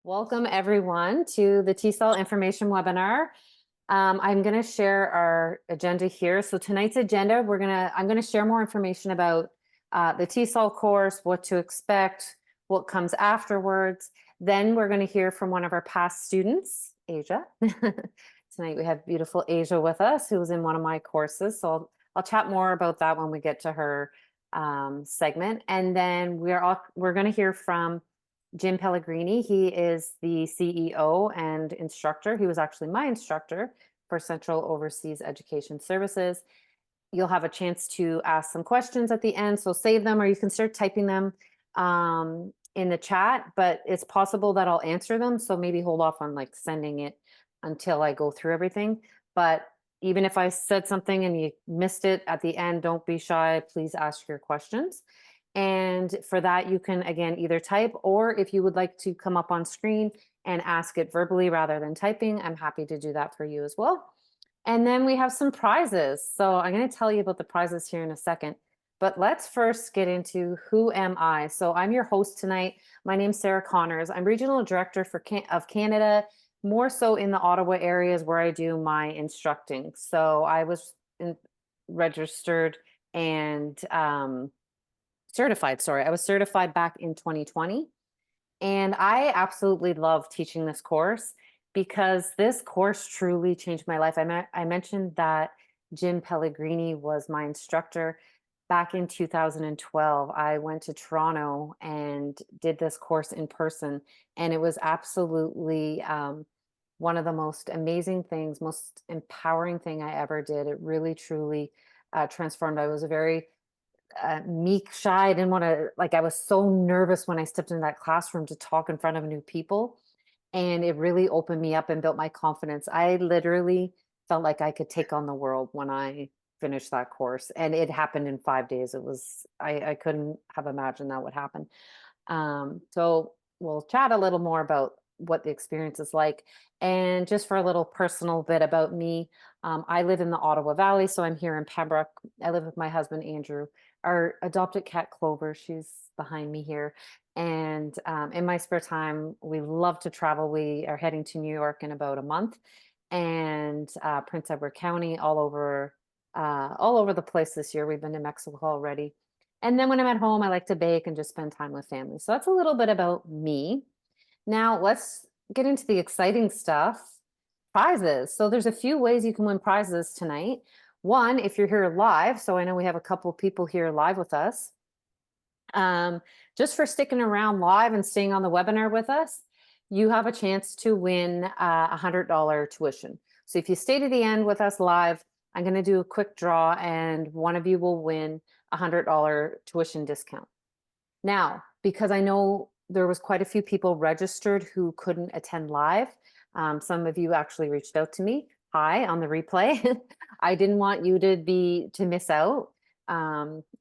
Welcome everyone to the TESOL information webinar. I'm going to share our agenda here. So tonight's agenda, I'm going to share more information about the TESOL course, what to expect, what comes afterwards. Then we're going to hear from one of our past students, Asia. Tonight we have beautiful Asia with us, who was in one of my courses. So I'll chat more about that when we get to her segment. And then we're going to hear from Jim Pellegrini. He is the CEO and instructor. He was actually my instructor for Central Overseas Education Services. You'll have a chance to ask some questions at the end, so save them, or you can start typing them in the chat, but it's possible that I'll answer them, so maybe hold off on like sending it until I go through everything. But even if I said something and you missed it at the end, don't be shy. Please ask your questions. And for that, you can, again, either type, or if you would like to come up on screen and ask it verbally rather than typing, I'm happy to do that for you as well. And then we have some prizes. So I'm going to tell you about the prizes here in a second. But let's first get into who am I? So I'm your host tonight. My name's Sarah Connors. I'm Regional Director of Canada, more so in the Ottawa areas where I do my instructing. So I was registered and certified, sorry. I was certified back in 2020. And I absolutely love teaching this course because this course truly changed my life. I mentioned that Jim Pellegrini was my instructor back in 2012. I went to Toronto and did this course in person, and it was absolutely one of the most amazing things, most empowering thing I ever did. It really, truly transformed. I was a very meek, shy. I didn't want to, like, I was so nervous when I stepped into that classroom to talk in front of new people. And it really opened me up and built my confidence. I literally felt like I could take on the world when I finished that course. And it happened in 5 days. I couldn't have imagined that would happen. So we'll chat a little more about what the experience is like. And just for a little personal bit about me, I live in the Ottawa Valley, so I'm here in Pembroke. I live with my husband, Andrew, our adopted cat, Clover. She's behind me here. And in my spare time, we love to travel. We are heading to New York in about a month, and Prince Edward County, all over the place this year. We've been to Mexico already. And then when I'm at home, I like to bake and just spend time with family. So that's a little bit about me. Now let's get into the exciting stuff. Prizes. So there's a few ways you can win prizes tonight. One, if you're here live, so I know we have a couple of people here live with us. Just for sticking around live and staying on the webinar with us, you have a chance to win a $100 tuition. So if you stay to the end with us live, I'm going to do a quick draw and one of you will win a $100 tuition discount. Now, because I know there was quite a few people registered who couldn't attend live, some of you actually reached out to me. Hi, on the replay. I didn't want you to miss out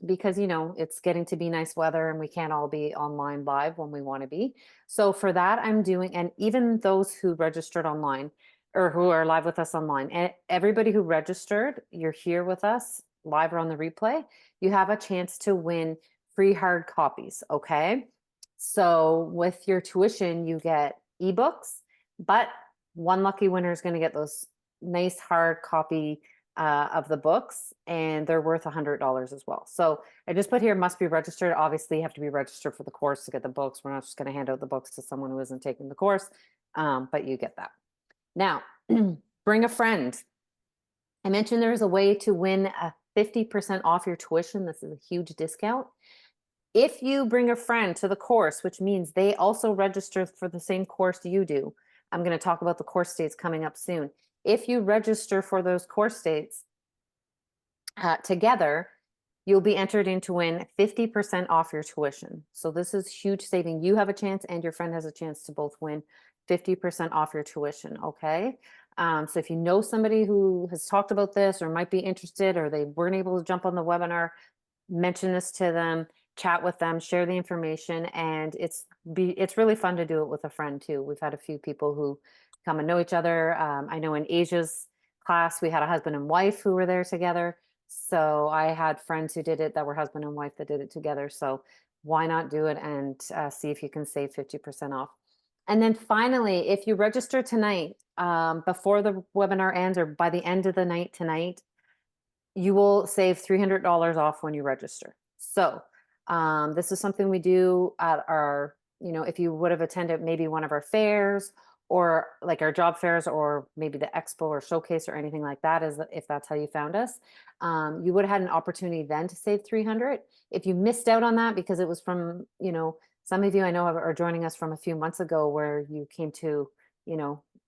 because it's getting to be nice weather and we can't all be online live when we want to be. So for that, I'm doing, and even those who registered online or who are live with us online, and everybody who registered, you're here with us live or on the replay, you have a chance to win free hard copies. Okay. So with your tuition, you get ebooks, but one lucky winner is going to get those nice hard copy of the books, and they're worth $100 as well. So I just put here must be registered. Obviously, you have to be registered for the course to get the books. We're not just going to hand out the books to someone who isn't taking the course, but you get that. Now, bring a friend. I mentioned there's a way to win a 50% off your tuition. This is a huge discount. If you bring a friend to the course, which means they also register for the same course you do, I'm going to talk about the course dates coming up soon. If you register for those course dates together, you'll be entered in to win 50% off your tuition. So this is huge saving. You have a chance and your friend has a chance to both win 50% off your tuition, okay? So if you know somebody who has talked about this or might be interested or they weren't able to jump on the webinar, mention this to them, chat with them, share the information, and it's really fun to do it with a friend too. We've had a few people who come and know each other. I know in Asia's class, we had a husband and wife who were there together. So I had friends who did it that were husband and wife that did it together. So why not do it and see if you can save 50% off. And then finally, if you register tonight, before the webinar ends or by the end of the night tonight, you will save $300 off when you register. So this is something we do at our, if you would have attended maybe one of our fairs or like our job fairs or maybe the expo or showcase or anything like that, is if that's how you found us, you would have had an opportunity then to save 300. If you missed out on that because it was from, some of you I know are joining us from a few months ago where you came to,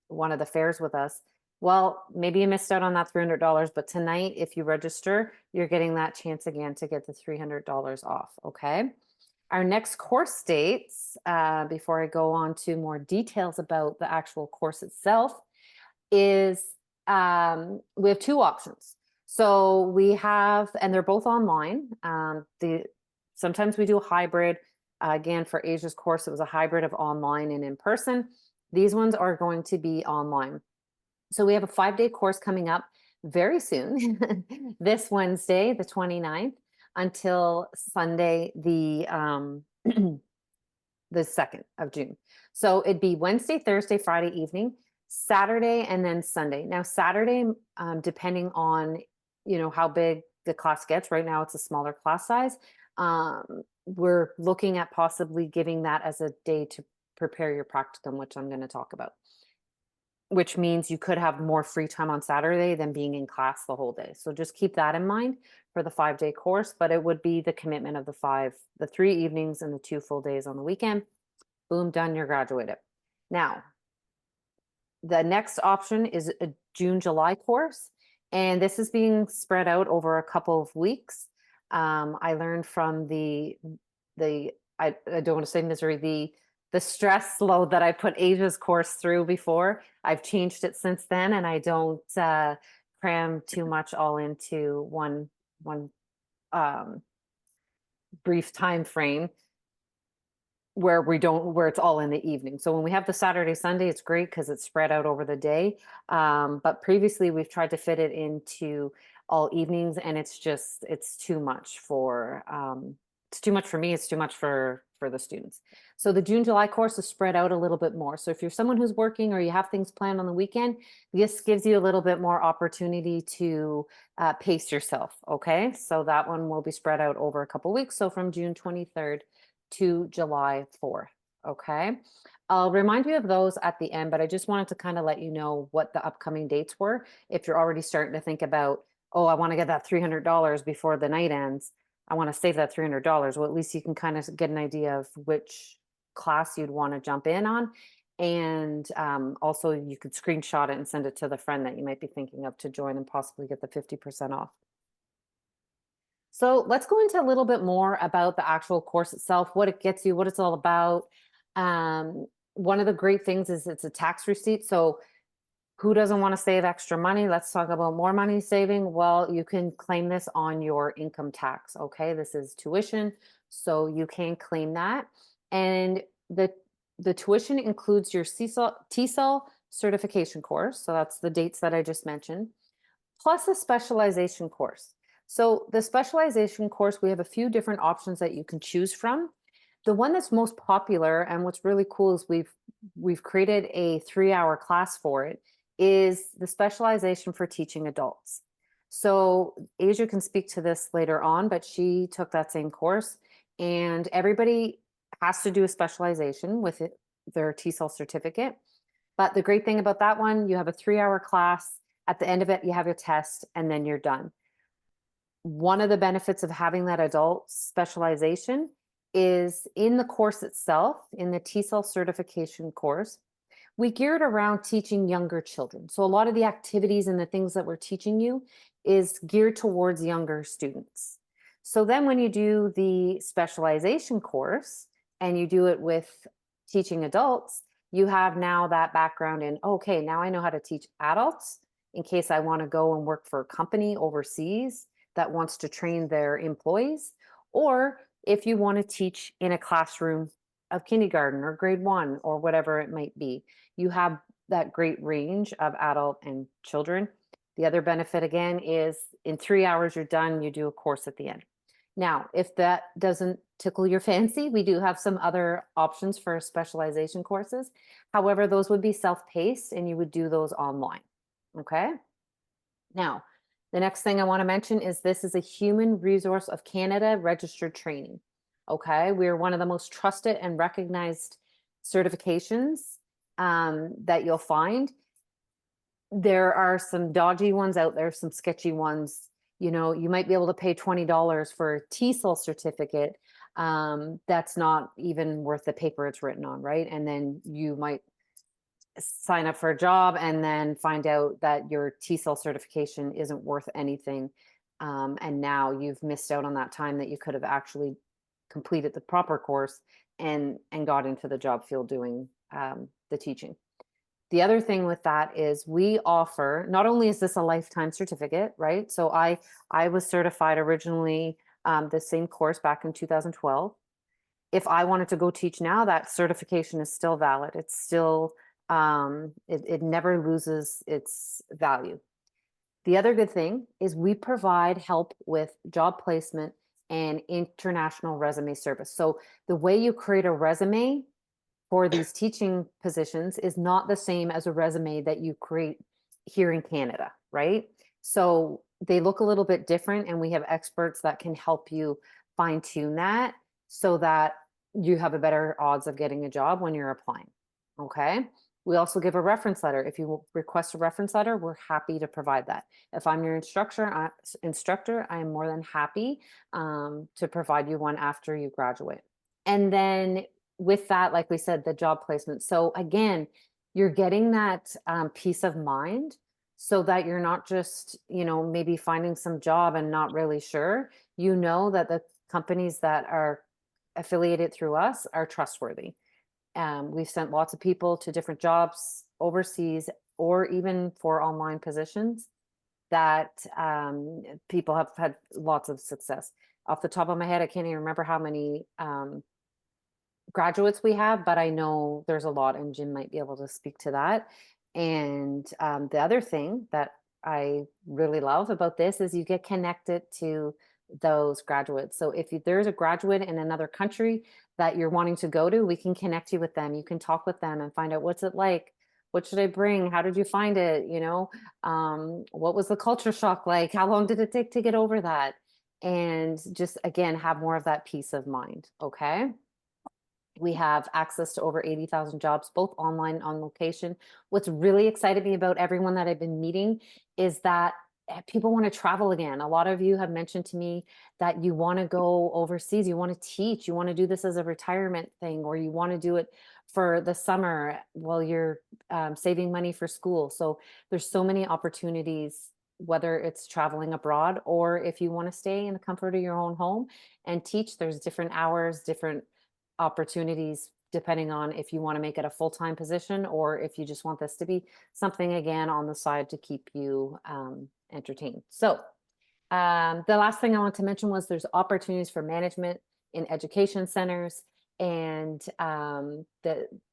one of the fairs with us. Well, maybe you missed out on that $300, but tonight, if you register, you're getting that chance again to get the $300 off, okay? Our next course dates, before I go on to more details about the actual course itself, is we have two options. So we have, and they're both online. Sometimes we do a hybrid. Again, for Asia's course, it was a hybrid of online and in person. These ones are going to be online. So we have a 5-day course coming up very soon, this Wednesday, the 29th, until Sunday, the 2nd of June. So it'd be Wednesday, Thursday, Friday evening, Saturday, and then Sunday. Now, Saturday, depending on, how big the class gets, right now it's a smaller class size. We're looking at possibly giving that as a day to prepare your practicum, which I'm going to talk about, which means you could have more free time on Saturday than being in class the whole day. So just keep that in mind for the 5-day course, but it would be the commitment of the 3 evenings and the 2 full days on the weekend. Boom, done, you're graduated. Now, the next option is a June, July course, and this is being spread out over a couple of weeks. I learned from I don't want to say misery, the stress load that I put Asia's course through before. I've changed it since then, and I don't cram too much all into one brief time frame where it's all in the evening. So when we have the Saturday, Sunday, it's great because it's spread out over the day. But previously we've tried to fit it into all evenings, and it's too much for me. It's too much for the students. So the June, July course is spread out a little bit more. So if you're someone who's working or you have things planned on the weekend, this gives you a little bit more opportunity to pace yourself. Okay. So that one will be spread out over a couple weeks. So from June 23rd to July 4th. Okay. I'll remind you of those at the end, but I just wanted to kind of let you know what the upcoming dates were. If you're already starting to think about, oh, I want to get that $300 before the night ends, I want to save that $300. Well, at least you can kind of get an idea of which class you'd want to jump in on. And also you could screenshot it and send it to the friend that you might be thinking of to join and possibly get the 50% off. So let's go into a little bit more about the actual course itself, what it gets you, what it's all about. One of the great things is it's a tax receipt. So who doesn't want to save extra money? Let's talk about more money saving. Well, you can claim this on your income tax. Okay, this is tuition, so you can claim that. And the tuition includes your TESOL certification course. So that's the dates that I just mentioned, plus a specialization course. So the specialization course, we have a few different options that you can choose from. The one that's most popular and what's really cool is we've created a 3-hour class for it, is the specialization for teaching adults. So Asia can speak to this later on, but she took that same course, and everybody has to do a specialization with their TESOL certificate. But the great thing about that one, you have a 3-hour class. At the end of it, you have your test, and then you're done. One of the benefits of having that adult specialization is in the course itself, in the TESOL certification course, we geared around teaching younger children. So a lot of the activities and the things that we're teaching you is geared towards younger students. So then when you do the specialization course and you do it with teaching adults, you have now that background in, okay, now I know how to teach adults in case I want to go and work for a company overseas that wants to train their employees, or if you want to teach in a classroom of kindergarten or grade 1 or whatever it might be. You have that great range of adult and children. The other benefit again is in 3 hours you're done, you do a course at the end. Now, if that doesn't tickle your fancy, we do have some other options for specialization courses. However, those would be self-paced and you would do those online. Okay. Now, the next thing I want to mention is this is a Human Resource of Canada registered training. Okay. We're one of the most trusted and recognized certifications that you'll find. There are some dodgy ones out there, some sketchy ones. You know, you might be able to pay $20 for a TESOL certificate. That's not even worth the paper it's written on, right? And then you might sign up for a job and then find out that your TESOL certification isn't worth anything. And now you've missed out on that time that you could have actually completed the proper course and got into the job field doing the teaching. The other thing with that is we offer, not only is this a lifetime certificate, right? So I was certified originally the same course back in 2012. If I wanted to go teach now, that certification is still valid. It's still, it never loses its value. The other good thing is we provide help with job placement and international resume service. So the way you create a resume for these teaching positions is not the same as a resume that you create here in Canada, right? So they look a little bit different, and we have experts that can help you fine tune that so that you have a better odds of getting a job when you're applying. Okay. We also give a reference letter. If you request a reference letter, we're happy to provide that. If I'm your instructor, I am more than happy to provide you one after you graduate. And then with that, like we said, the job placement. So again, you're getting that peace of mind so that you're not just, maybe finding some job and not really sure. You know that the companies that are affiliated through us are trustworthy. We've sent lots of people to different jobs overseas or even for online positions that people have had lots of success. Off the top of my head, I can't even remember how many graduates we have, but I know there's a lot, and Jim might be able to speak to that. And the other thing that I really love about this is you get connected to those graduates. So if there's a graduate in another country that you're wanting to go to, we can connect you with them. You can talk with them and find out what's it like. What should I bring? How did you find it? What was the culture shock like? How long did it take to get over that? And just again, have more of that peace of mind. Okay. We have access to over 80,000 jobs, both online and on location. What's really excited me about everyone that I've been meeting is that people want to travel again. A lot of you have mentioned to me that you want to go overseas, you want to teach, you want to do this as a retirement thing, or you want to do it for the summer while you're saving money for school. So there's so many opportunities, whether it's traveling abroad or if you want to stay in the comfort of your own home and teach. There's different hours, different opportunities depending on if you want to make it a full-time position or if you just want this to be something again on the side to keep you entertained. So the last thing I want to mention was there's opportunities for management in education centers, and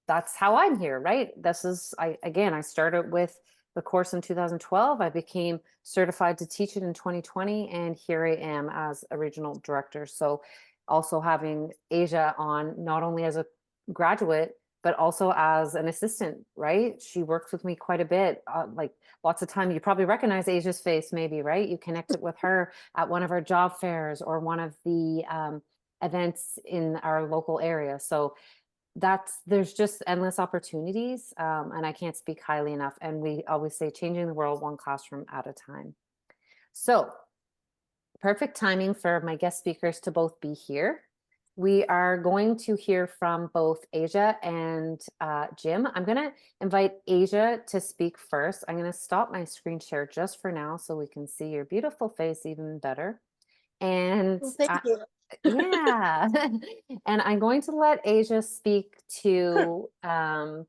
that's how I'm here, right? This is, I started with the course in 2012. I became certified to teach it in 2020, and here I am as a regional director. So also having Asia on not only as a graduate, but also as an assistant, right? She works with me quite a bit, like lots of time. You probably recognize Asia's face maybe, right? You connected with her at one of our job fairs or one of the events in our local area. So there's just endless opportunities, and I can't speak highly enough. And we always say changing the world one classroom at a time. So perfect timing for my guest speakers to both be here. We are going to hear from both Asia and Jim. I'm going to invite Asia to speak first. I'm going to stop my screen share just for now so we can see your beautiful face even better. And Well, thank you. yeah, and I'm going to let Asia speak to her.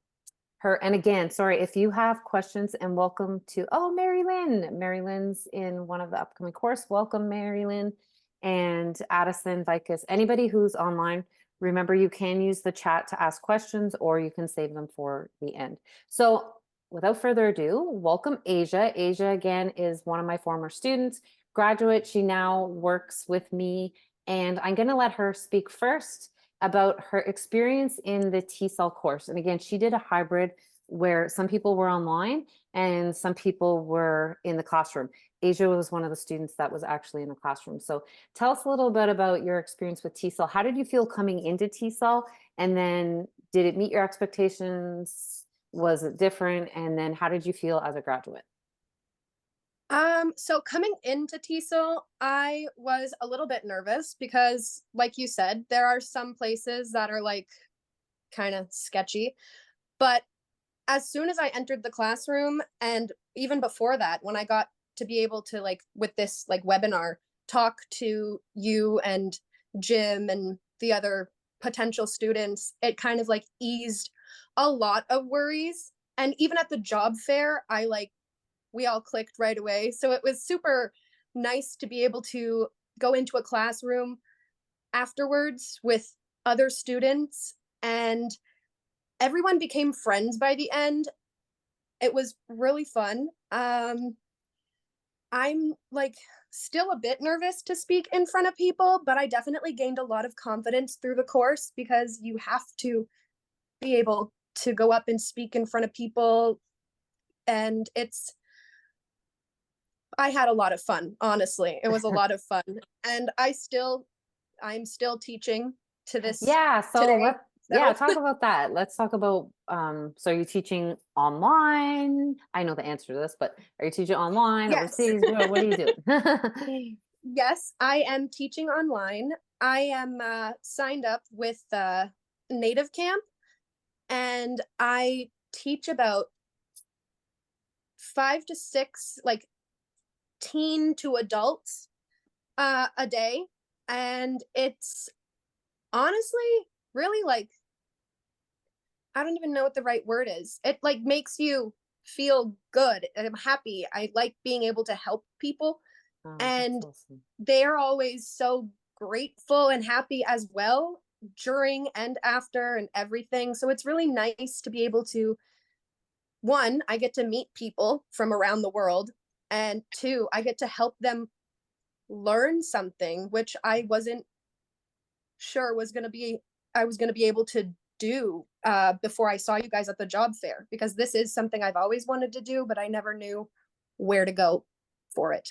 And again, sorry, if you have questions, and welcome to, Mary Lynn. Mary Lynn's in one of the upcoming course. Welcome, Mary Lynn. And Addison, Vicus, anybody who's online, remember you can use the chat to ask questions or you can save them for the end. So without further ado, welcome Asia. Asia, again, is one of my former students, graduate. She now works with me and I'm going to let her speak first about her experience in the TESOL course. And again, she did a hybrid where some people were online and some people were in the classroom. Asia was one of the students that was actually in the classroom. So tell us a little bit about your experience with TESOL. How did you feel coming into TESOL? And then did it meet your expectations? Was it different? And then how did you feel as a graduate? So coming into TESOL, I was a little bit nervous because, like you said, there are some places that are like kind of sketchy. But as soon as I entered the classroom, and even before that, when I got to be able to, like, with this like webinar, talk to you and Jim and the other potential students, it kind of like eased a lot of worries. And even at the job fair, we all clicked right away. So it was super nice to be able to go into a classroom afterwards with other students, and everyone became friends by the end. It was really fun. I'm like still a bit nervous to speak in front of people, but I definitely gained a lot of confidence through the course because you have to be able to go up and speak in front of people. And I had a lot of fun, honestly. It was a lot of fun. And I'm still teaching to this Yeah, so today. yeah, So talk about that. Let's talk about so are you teaching online? I know the answer to this, but are you teaching online, yes. overseas? What are you doing? Yes, I am teaching online. I am signed up with Native Camp, and I teach about 5 to 6 like teen to adults a day, and it's honestly really like, I don't even know what the right word is. It like makes you feel good. I'm happy. I like being able to help people, Oh, that's and awesome. they're always so grateful and happy as well during and after and everything. So it's really nice to be able to, one, I get to meet people from around the world, and two, I get to help them learn something which I wasn't sure was going to be I was going to be able to do before I saw you guys at the job fair, because this is something I've always wanted to do, but I never knew where to go for it.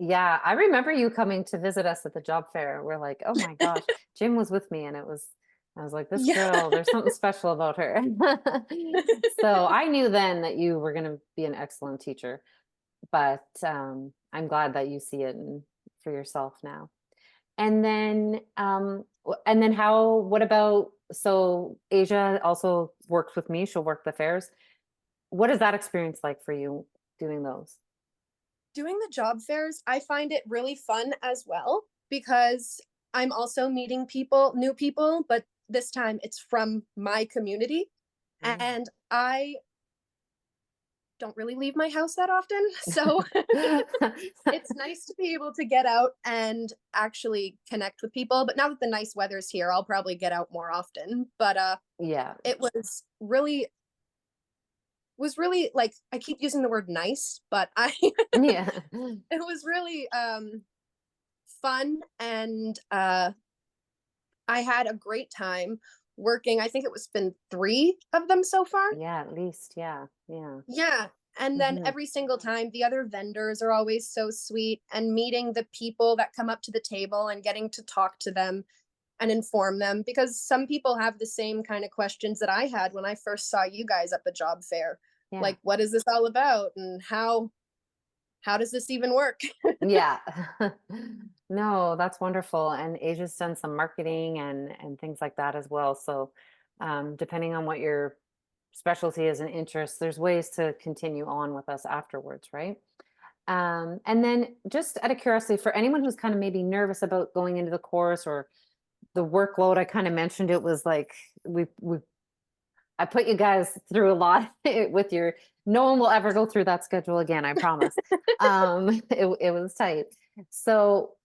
Yeah, I remember you coming to visit us at the job fair. We're like, oh my gosh, Jim was with me, and I was like, this Yeah. girl, there's something special about her. So I knew then that you were going to be an excellent teacher, but I'm glad that you see it for yourself now. And then what about, so Asia also works with me. She'll work the fairs. What is that experience like for you doing those? Doing the job fairs, I find it really fun as well because I'm also meeting people, new people, but this time it's from my community. Oh. And I don't really leave my house that often. So it's nice to be able to get out and actually connect with people. But now that the nice weather's here, I'll probably get out more often. But Yeah. it was really like, I keep using the word nice, but I Yeah. it was really fun, and I had a great time working. I think it was been 3 of them so far. Yeah, at least. Yeah. Yeah. Yeah. And then Hmm. every single time, the other vendors are always so sweet, and meeting the people that come up to the table and getting to talk to them and inform them, because some people have the same kind of questions that I had when I first saw you guys at the job fair. Yeah. Like, what is this all about, and how does this even work? Yeah. No, that's wonderful. And Asia's done some marketing and things like that as well. So depending on what your specialty is and interest, there's ways to continue on with us afterwards, right? And then just out of curiosity, for anyone who's kind of maybe nervous about going into the course or the workload, I kind of mentioned it was like we I put you guys through a lot with your, no one will ever go through that schedule again, I promise. It was tight. So,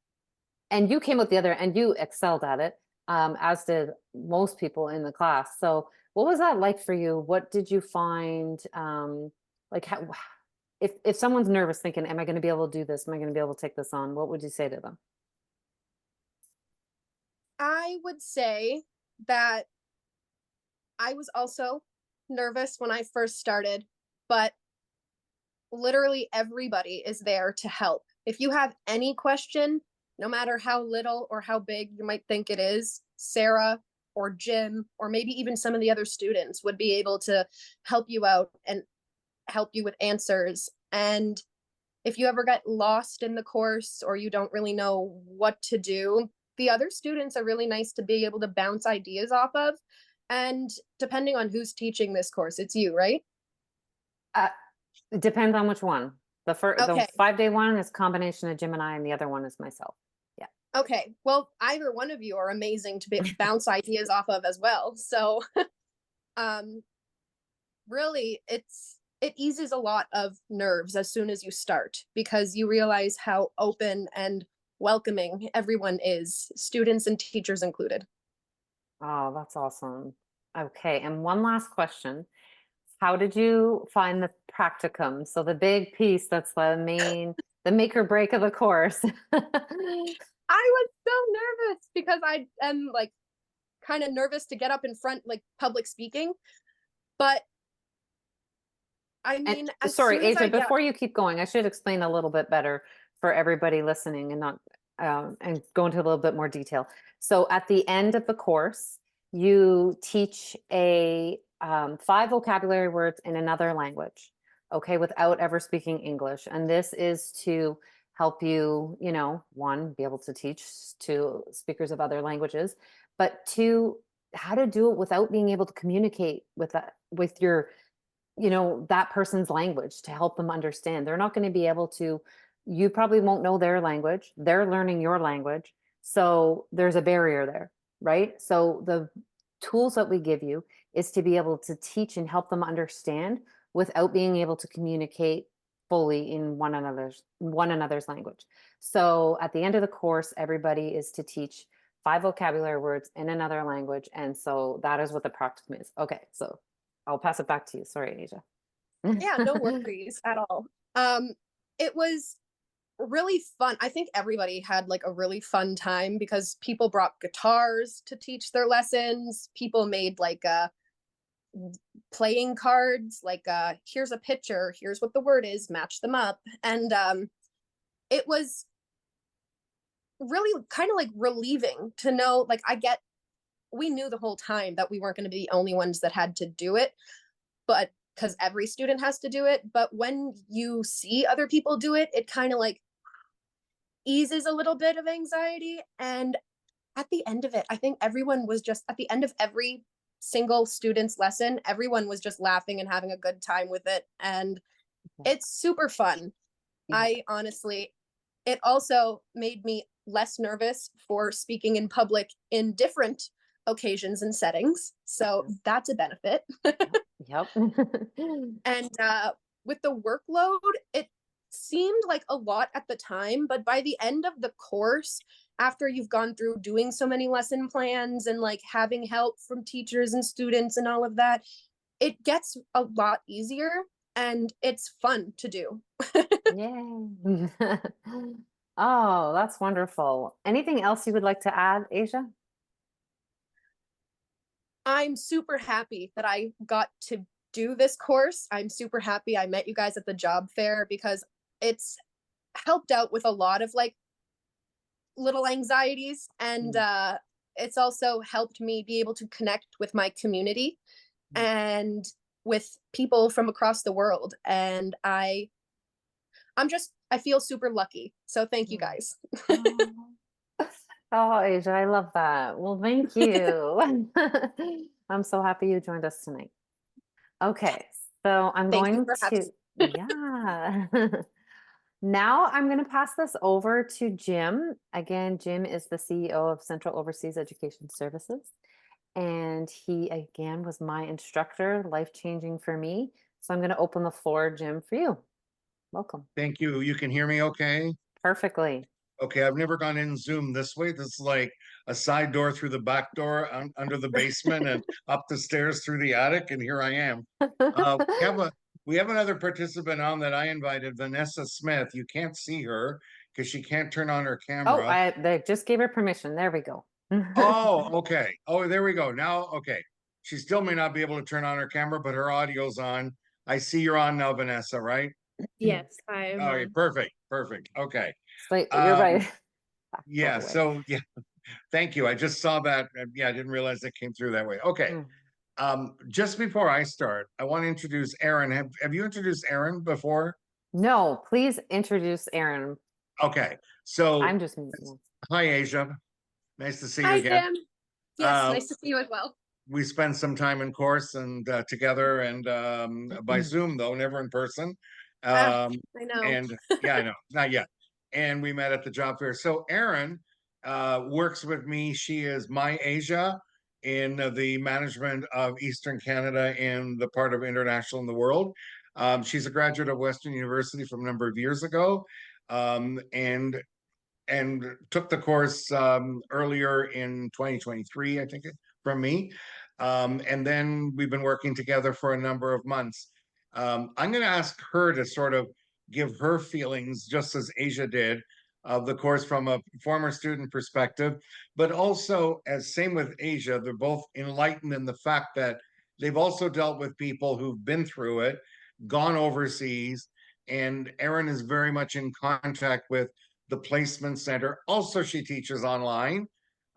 and you came out the other, and you excelled at it, as did most people in the class. So what was that like for you? What did you find? Like how, if someone's nervous thinking, am I going to be able to do this? Am I going to be able to take this on? What would you say to them? I would say that I was also nervous when I first started, but literally everybody is there to help. If you have any question, no matter how little or how big you might think it is, Sarah or Jim, or maybe even some of the other students would be able to help you out and help you with answers. And if you ever get lost in the course or you don't really know what to do, the other students are really nice to be able to bounce ideas off of. And depending on who's teaching this course, it's you, right? Uh, it depends on which one. The Okay. 5-day one is combination of Jim and I, and the other one is myself. Yeah. Okay. Well, either one of you are amazing to bounce ideas off of as well. So, um, really, it eases a lot of nerves as soon as you start because you realize how open and welcoming everyone is, students and teachers included. Oh, that's awesome. Okay, and one last question. How did you find the practicum? So the big piece that's the make or break of the course. I was so nervous because I am like kind of nervous to get up in front, like public speaking. But I And mean, as sorry, soon as Asia, I get, before you keep going, I should explain a little bit better for everybody listening and not and go into a little bit more detail. So at the end of the course, you teach a 5 vocabulary words in another language, okay, without ever speaking English. And this is to help you, one, be able to teach to speakers of other languages, but two, how to do it without being able to communicate with your that person's language to help them understand. They're not going to be able to, you probably won't know their language. They're learning your language. So there's a barrier there, right? So the tools that we give you is to be able to teach and help them understand without being able to communicate fully in one another's language. So at the end of the course, everybody is to teach 5 vocabulary words in another language. And so that is what the practicum is. Okay, so I'll pass it back to you. Sorry, Asia. yeah, no worries at all. Um, it was really fun. I think everybody had like a really fun time because people brought guitars to teach their lessons. People made like playing cards, like here's a picture, here's what the word is, match them up. And it was really kind of like relieving to know like we knew the whole time that we weren't going to be the only ones that had to do it, but because every student has to do it. But when you see other people do it, it kind of like eases a little bit of anxiety. And at the end of it, I think everyone was just at the end of every single student's lesson, everyone was just laughing and having a good time with it. And it's super fun. Yeah. I honestly, it also made me less nervous for speaking in public in different occasions and settings. So that's a benefit. Yep. And with the workload, it seemed like a lot at the time, but by the end of the course, after you've gone through doing so many lesson plans and like having help from teachers and students and all of that, it gets a lot easier and it's fun to do. Yay. Oh, that's wonderful. Anything else you would like to add, Asia? I'm super happy that I got to do this course. I'm super happy I met you guys at the job fair because it's helped out with a lot of like little anxieties and Mm, it's also helped me be able to connect with my community mm, and with people from across the world. And I feel super lucky. So thank you mm. guys. Oh. Oh, Asia, I love that. Well, thank you. I'm so happy you joined us tonight. Okay, so I'm Thank you going for having to, yeah. Now I'm going to pass this over to Jim. Again, Jim is the CEO of Central Overseas Education Services. And he, again, was my instructor, life-changing for me. So I'm going to open the floor, Jim, for you. Welcome. Thank you. You can hear me okay? Perfectly. Okay, I've never gone in Zoom this way. This is like a side door through the back door under the basement and up the stairs through the attic, and here I am. We have another participant on that I invited, Vanessa Smith. You can't see her because she can't turn on her Oh, camera. they just gave her permission. There we go. Oh, okay. Oh, there we go. Now, okay. She still may not be able to turn on her camera, but her audio's on. I see you're on now, Vanessa, right? Yes, I am Okay, on. perfect, perfect. Okay. So you're Um, right. Go yeah, away. so yeah, thank you. I just saw that. Yeah, I didn't realize it came through that way. Okay. Mm. Just before I start, I want to introduce Aaron. Have you introduced Aaron before? No, please introduce Aaron. Okay. So, I'm just meeting him. hi, Asia. Nice to see you Hi, again. Jim. Yes, Uh, nice to see you as well. we spent some time in course and together and by Zoom though, never in person. Ah, Um, I know. and yeah, I know, not yet. And we met at the job fair. So Erin works with me. She is my Asia in the management of Eastern Canada and the part of international in the world. She's a graduate of Western University from a number of years ago. Um, and and took the course earlier in 2023, I think, from me. And then we've been working together for a number of months. I'm going to ask her to sort of give her feelings, just as Asia did, of the course from a former student perspective, but also, as same with Asia, they're both enlightened in the fact that they've also dealt with people who've been through it, gone overseas, and Erin is very much in contact with the placement center. Also, she teaches online.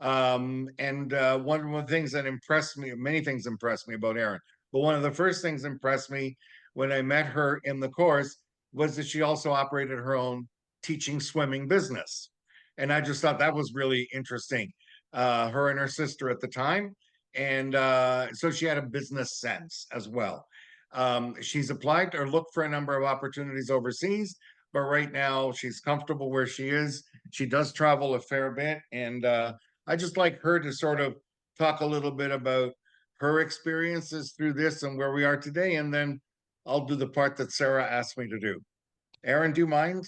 And one of the things that impressed me, many things impressed me about Erin, but one of the first things impressed me when I met her in the course was that she also operated her own teaching swimming business. And I just thought that was really interesting. Her and her sister at the time. And so she had a business sense as well. She's applied or looked for a number of opportunities overseas, but right now she's comfortable where she is. She does travel a fair bit, and I just like her to sort of talk a little bit about her experiences through this and where we are today, and then I'll do the part that Sarah asked me to do. Erin, do you mind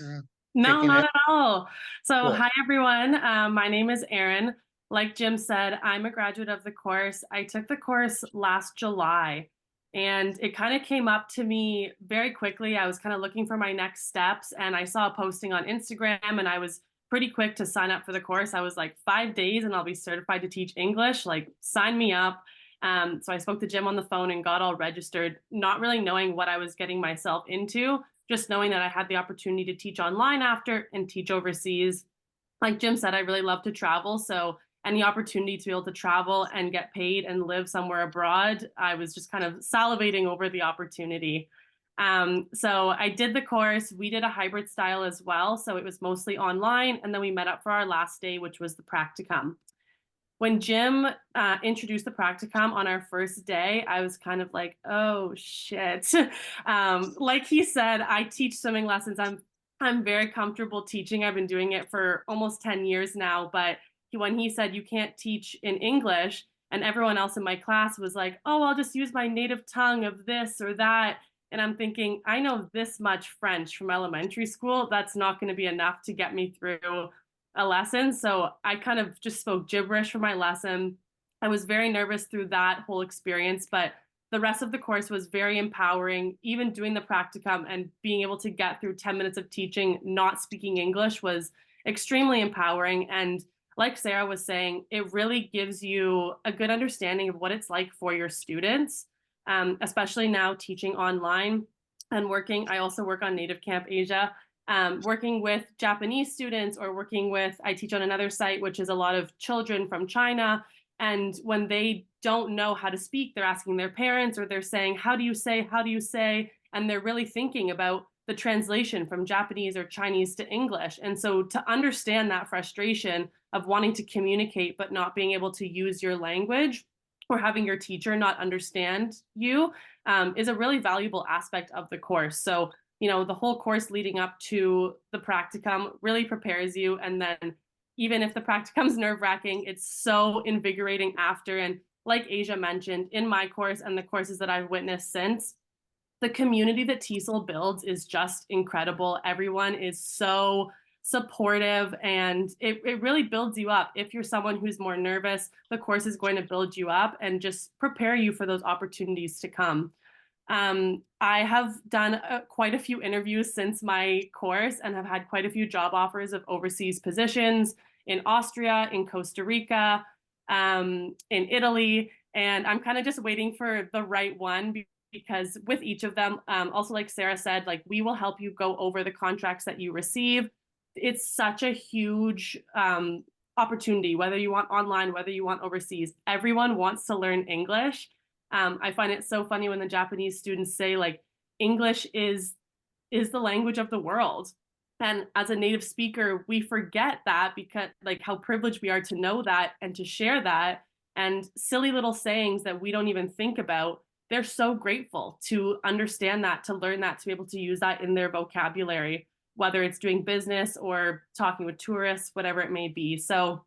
No, taking not it? at all. So, Cool. hi everyone. My name is Erin. Like Jim said, I'm a graduate of the course. I took the course last July, and it kind of came up to me very quickly. I was kind of looking for my next steps, and I saw a posting on Instagram, and I was pretty quick to sign up for the course. I was like 5 days, and I'll be certified to teach English. Like, sign me up. So I spoke to Jim on the phone and got all registered, not really knowing what I was getting myself into, just knowing that I had the opportunity to teach online after and teach overseas. Like Jim said, I really love to travel. So any opportunity to be able to travel and get paid and live somewhere abroad, I was just kind of salivating over the opportunity. So I did the course. We did a hybrid style as well. So it was mostly online. And then we met up for our last day, which was the practicum. When Jim introduced the practicum on our first day, I was kind of like, oh shit. Like he said, I teach swimming lessons. I'm very comfortable teaching. I've been doing it for almost 10 years now. But when he said you can't teach in English, and everyone else in my class was like, oh, I'll just use my native tongue of this or that. And I'm thinking, I know this much French from elementary school. That's not going to be enough to get me through a lesson. So I kind of just spoke gibberish for my lesson. I was very nervous through that whole experience, but the rest of the course was very empowering. Even doing the practicum and being able to get through 10 minutes of teaching, not speaking English, was extremely empowering. And like Sarah was saying, it really gives you a good understanding of what it's like for your students, especially now teaching online and working. I also work on Native Camp Asia, working with Japanese students, or working with, I teach on another site, which is a lot of children from China. And when they don't know how to speak, they're asking their parents, or they're saying, how do you say, how do you say? And they're really thinking about the translation from Japanese or Chinese to English. And so to understand that frustration of wanting to communicate, but not being able to use your language, or having your teacher not understand you, is a really valuable aspect of the course. So the whole course leading up to the practicum really prepares you. And then even if the practicum's nerve-wracking, it's so invigorating after. And like Asia mentioned, in my course and the courses that I've witnessed since, the community that TESOL builds is just incredible. Everyone is so supportive, and it really builds you up. If you're someone who's more nervous, the course is going to build you up and just prepare you for those opportunities to come. I have done quite a few interviews since my course and have had quite a few job offers of overseas positions in Austria, in Costa Rica, in Italy, and I'm kind of just waiting for the right one because with each of them, also like Sarah said, like we will help you go over the contracts that you receive. It's such a huge opportunity, whether you want online, whether you want overseas. Everyone wants to learn English. I find it so funny when the Japanese students say like English is the language of the world. And as a native speaker, we forget that because like how privileged we are to know that and to share that. And silly little sayings that we don't even think about, they're so grateful to understand that, to learn that, to be able to use that in their vocabulary, whether it's doing business or talking with tourists, whatever it may be. So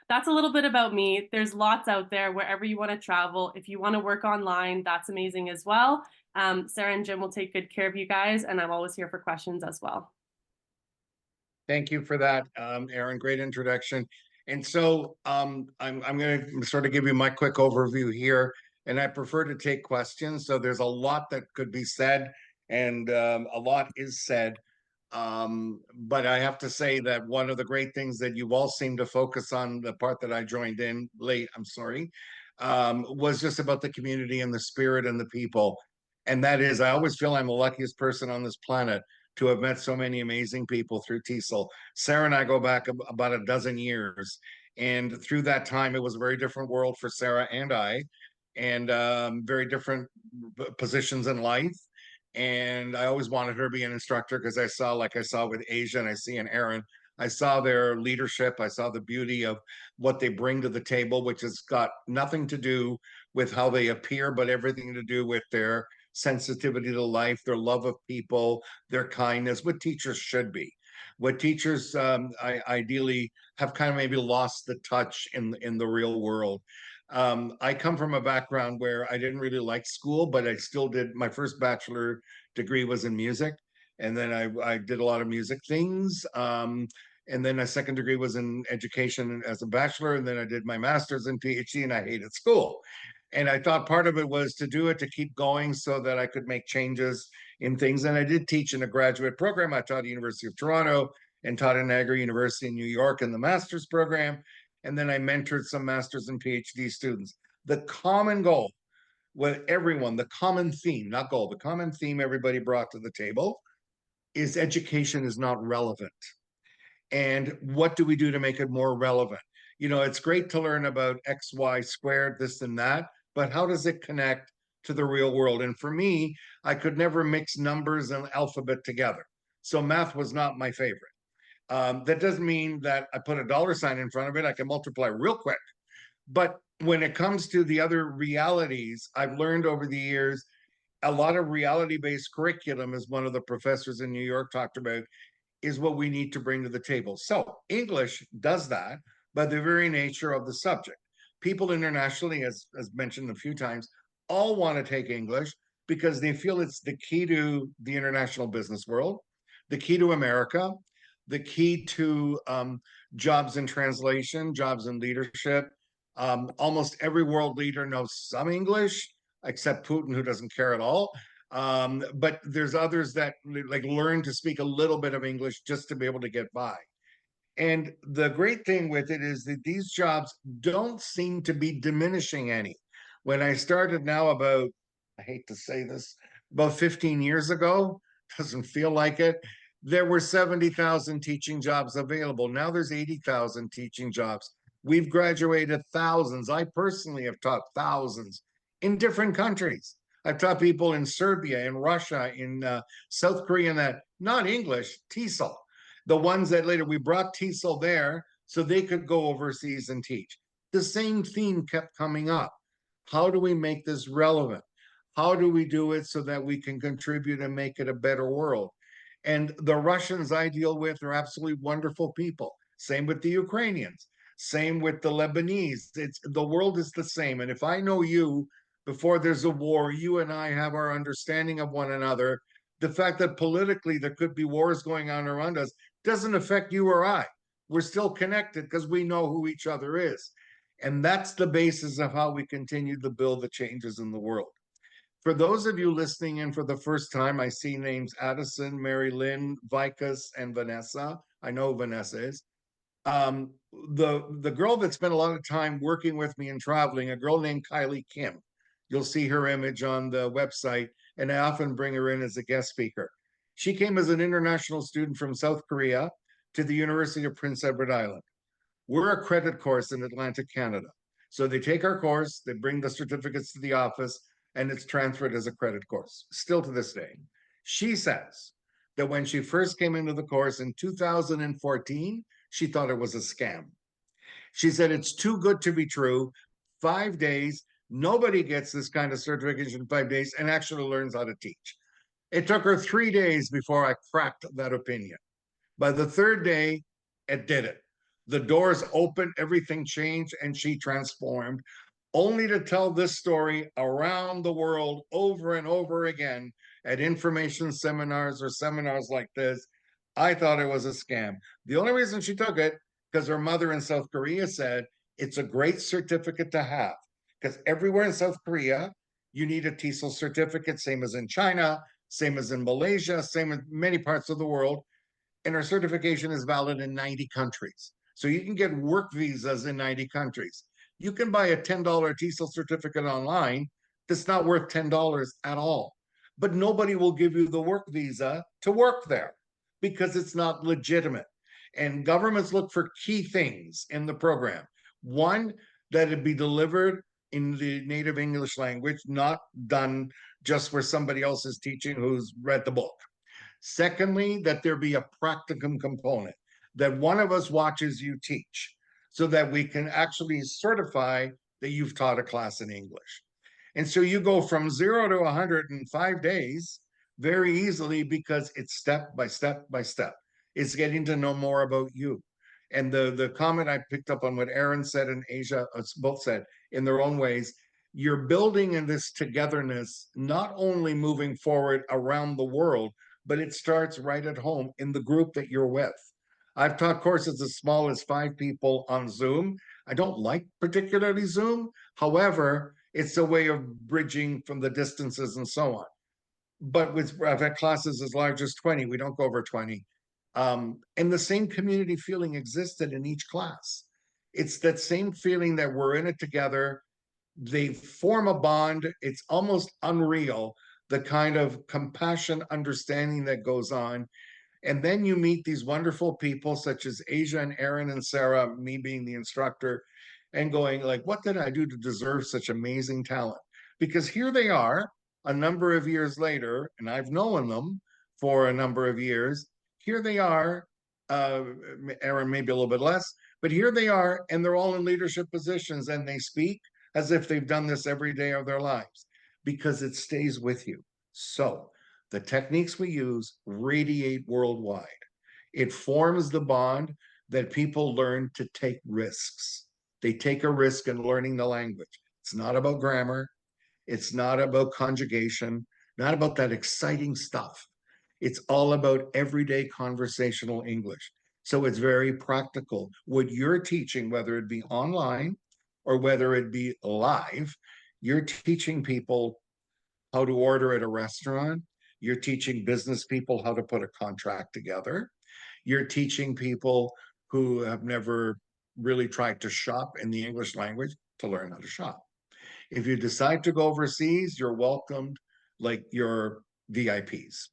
that's a little bit about me. There's lots out there wherever you want to travel. If you want to work online, that's amazing as well. Sarah and Jim will take good care of you guys, and I'm always here for questions as well. Thank you for that, Aaron. Great introduction. And so I'm going to sort of give you my quick overview here, and I prefer to take questions. So there's a lot that could be said, and a lot is said. But I have to say that one of the great things that you all seem to focus on, the part that I joined in late, I'm sorry, was just about the community and the spirit and the people. And that is, I always feel I'm the luckiest person on this planet to have met so many amazing people through TESOL. Sarah and I go back about a dozen years. And through that time, it was a very different world for Sarah and I, and very different positions in life. And I always wanted her to be an instructor because I saw, like I saw with Asia and I see in Aaron, I saw their leadership. I saw the beauty of what they bring to the table, which has got nothing to do with how they appear, but everything to do with their sensitivity to life, their love of people, their kindness, what teachers should be. What teachers ideally have kind of maybe lost the touch in the real world. I come from a background where I didn't really like school, but I still did. My first bachelor degree was in music, and then I did a lot of music things. And then my second degree was in education as a bachelor, and then I did my master's and PhD, and I hated school. And I thought part of it was to do it to keep going so that I could make changes in things. And I did teach in a graduate program. I taught at the University of Toronto and taught at Niagara University in New York in the master's program. And then I mentored some master's and PhD students. The common goal with everyone, the common theme, not goal, the common theme everybody brought to the table is education is not relevant. And what do we do to make it more relevant? You know, it's great to learn about X, Y squared, this and that, but how does it connect to the real world? And for me, I could never mix numbers and alphabet together. So math was not my favorite. That doesn't mean that I put a dollar sign in front of it. I can multiply real quick. But when it comes to the other realities, I've learned over the years, a lot of reality-based curriculum, as one of the professors in New York talked about, is what we need to bring to the table. So English does that by the very nature of the subject. People internationally, as mentioned a few times, all want to take English because they feel it's the key to the international business world, the key to America, the key to jobs in translation, jobs in leadership. Almost every world leader knows some English, except Putin, who doesn't care at all. But there's others that like learn to speak a little bit of English just to be able to get by. And the great thing with it is that these jobs don't seem to be diminishing any. When I started now about, I hate to say this, about 15 years ago, doesn't feel like it, there were 70,000 teaching jobs available. Now there's 80,000 teaching jobs. We've graduated thousands. I personally have taught thousands in different countries. I've taught people in Serbia, in Russia, in South Korea, and that, not English, TESOL. The ones that later we brought TESOL there so they could go overseas and teach. The same theme kept coming up. How do we make this relevant? How do we do it so that we can contribute and make it a better world? And the Russians I deal with are absolutely wonderful people. Same with the Ukrainians. Same with the Lebanese. The world is the same. And if I know you before there's a war, you and I have our understanding of one another. The fact that politically there could be wars going on around us doesn't affect you or I. We're still connected because we know who each other is. And that's the basis of how we continue to build the changes in the world. For those of you listening in for the first time, I see names Addison, Mary Lynn, Vicus, and Vanessa. I know Vanessa is. The girl that spent a lot of time working with me and traveling, a girl named Kylie Kim. You'll see her image on the website, and I often bring her in as a guest speaker. She came as an international student from South Korea to the University of Prince Edward Island. We're a credit course in Atlantic Canada. So they take our course, they bring the certificates to the office, and it's transferred as a credit course, still to this day. She says that when she first came into the course in 2014, she thought it was a scam. She said it's too good to be true. 5 days, nobody gets this kind of certification in 5 days and actually learns how to teach. It took her 3 days before I cracked that opinion. By the third day, it did it. The doors opened, everything changed, and she transformed, only to tell this story around the world over and over again at information seminars or seminars like this. I thought it was a scam. The only reason she took it, because her mother in South Korea said, it's a great certificate to have. Because everywhere in South Korea, you need a TESOL certificate, same as in China, same as in Malaysia, same in many parts of the world. And our certification is valid in 90 countries. So you can get work visas in 90 countries. You can buy a $10 TESOL certificate online that's not worth $10 at all. But nobody will give you the work visa to work there because it's not legitimate. And governments look for key things in the program. One, that it be delivered in the native English language, not done just for somebody else's teaching who's read the book. Secondly, that there be a practicum component, that one of us watches you teach so that we can actually certify that you've taught a class in English. And so you go from 0 to 100 in 5 days very easily because it's step by step by step. It's getting to know more about you. And the comment I picked up on what Aaron said and Asia both said in their own ways, you're building in this togetherness, not only moving forward around the world, but it starts right at home in the group that you're with. I've taught courses as small as 5 people on Zoom. I don't like particularly Zoom. However, it's a way of bridging from the distances and so on. But I've had classes as large as 20. We don't go over 20. And the same community feeling existed in each class. It's that same feeling that we're in it together. They form a bond. It's almost unreal, the kind of compassion, understanding that goes on. And then you meet these wonderful people such as Asia and Aaron and Sarah, me being the instructor, and going like, what did I do to deserve such amazing talent? Because here they are a number of years later, and I've known them for a number of years. Here they are, Aaron maybe a little bit less, but here they are, and they're all in leadership positions, and they speak as if they've done this every day of their lives because it stays with you. So the techniques we use radiate worldwide. It forms the bond that people learn to take risks. They take a risk in learning the language. It's not about grammar. It's not about conjugation, not about that exciting stuff. It's all about everyday conversational English. So it's very practical. What you're teaching, whether it be online or whether it be live, you're teaching people how to order at a restaurant. You're teaching business people how to put a contract together. You're teaching people who have never really tried to shop in the English language to learn how to shop. If you decide to go overseas, you're welcomed like your VIPs.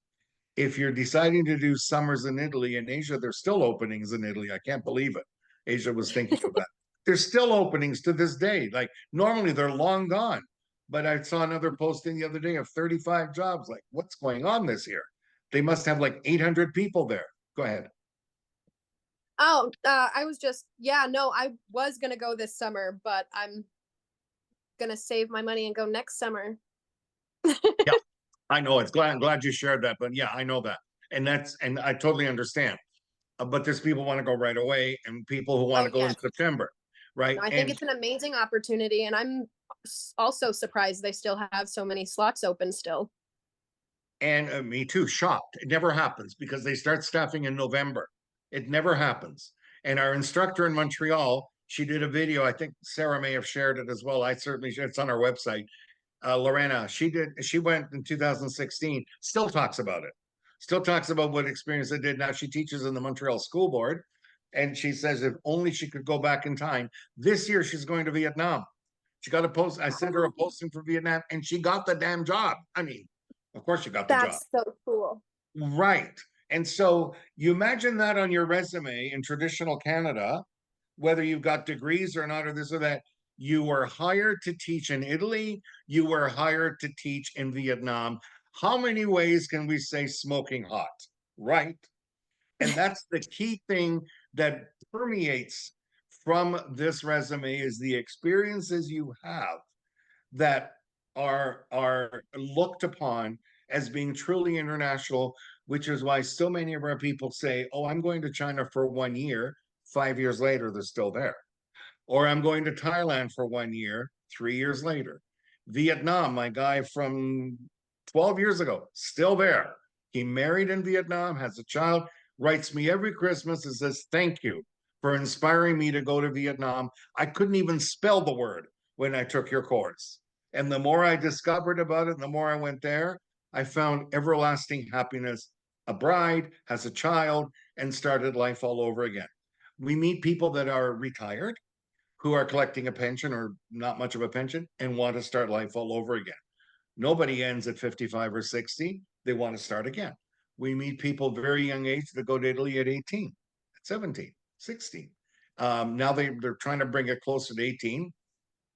If you're deciding to do summers in Italy and Asia, there's still openings in Italy. I can't believe it. Asia was thinking of that. There's still openings to this day. Like normally they're long gone. But I saw another posting the other day of 35 jobs. Like, what's going on this year? They must have like 800 people there. Go ahead. Oh, I was just, yeah, no, I was going to go this summer, but I'm going to save my money and go next summer. Yeah, I know. I'm glad you shared that. But yeah, I know that. And I totally understand. But there's people who want to go right away and people who want to go in yes. September, right? No, I think it's an amazing opportunity. And I'm also surprised they still have so many slots open still. And me too, shocked. It never happens because they start staffing in November. It never happens. And our instructor in Montreal, she did a video. I think Sarah may have shared it as well. I certainly, it's on our website. Lorena, she went in 2016, still talks about it. Still talks about what experience they did. Now she teaches in the Montreal School Board And she says if only she could go back in time. This year she's going to Vietnam. She got a post. I sent her a posting for Vietnam and she got the damn job. I mean, of course she got the job. That's so cool. Right. And so you imagine that on your resume in traditional Canada, whether you've got degrees or not, or this or that, you were hired to teach in Italy, you were hired to teach in Vietnam. How many ways can we say smoking hot? Right. And that's the key thing that permeates from this resume is the experiences you have that are looked upon as being truly international, which is why so many of our people say, oh, I'm going to China for 1 year. 5 years later, they're still there. Or I'm going to Thailand for 1 year, 3 years later. Vietnam, my guy from 12 years ago, still there. He married in Vietnam, has a child, writes me every Christmas and says, thank you for inspiring me to go to Vietnam. I couldn't even spell the word when I took your course. And the more I discovered about it, and the more I went there, I found everlasting happiness. A bride, has a child, and started life all over again. We meet people that are retired, who are collecting a pension or not much of a pension, and want to start life all over again. Nobody ends at 55 or 60. They want to start again. We meet people very young age that go to Italy at 18, at 17, 16. Now they're trying to bring it closer to 18,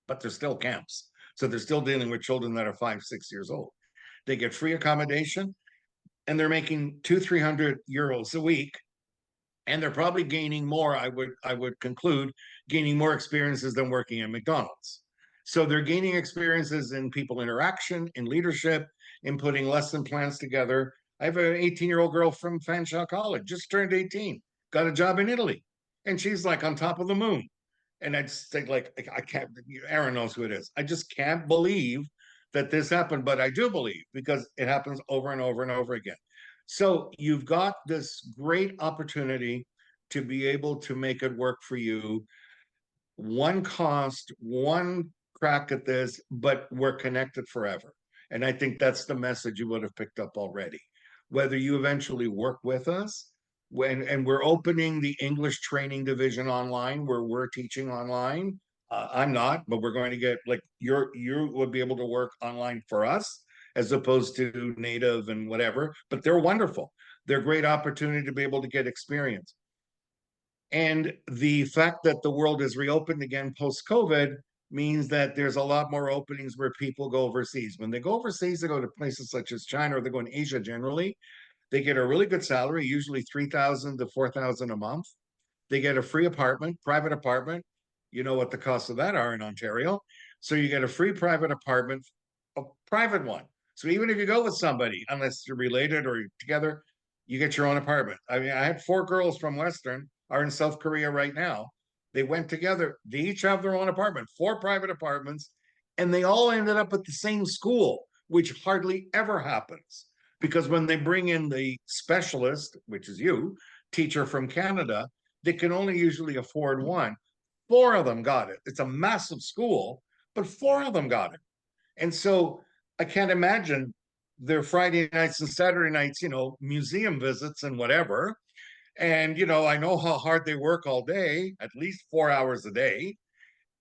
but they're still camps. So they're still dealing with children that are 5, 6 years old. They get free accommodation and they're making 200-300 euros a week. And they're probably gaining more, I would conclude, gaining more experiences than working at McDonald's. So they're gaining experiences in people interaction, in leadership, in putting lesson plans together. I have an 18-year-old girl from Fanshawe College, just turned 18, got a job in Italy. And she's like on top of the moon. And I'd say, like, I can't, Aaron knows who it is. I just can't believe that this happened, but I do believe because it happens over and over and over again. So you've got this great opportunity to be able to make it work for you. One cost, one crack at this, but we're connected forever. And I think that's the message you would have picked up already. Whether you eventually work with us, and we're opening the English training division online where we're teaching online. I'm not, but we're going to get like you would be able to work online for us as opposed to native and whatever, but they're wonderful. They're great opportunity to be able to get experience. And the fact that the world is reopened again post-COVID means that there's a lot more openings where people go overseas. When they go overseas, they go to places such as China or they go in Asia generally. They get a really good salary, usually 3,000 to 4,000 a month. They get a free apartment, private apartment. You know what the costs of that are in Ontario. So you get a free private apartment, a private one. So even if you go with somebody, unless you're related or you're together, you get your own apartment. I mean, I had 4 girls from Western are in South Korea right now. They went together. They each have their own apartment, 4 private apartments, and they all ended up at the same school, which hardly ever happens. Because when they bring in the specialist, which is you, teacher from Canada, they can only usually afford one. 4 of them got it. It's a massive school, but 4 of them got it. And so I can't imagine their Friday nights and Saturday nights, museum visits and whatever. And, I know how hard they work all day, at least 4 hours a day.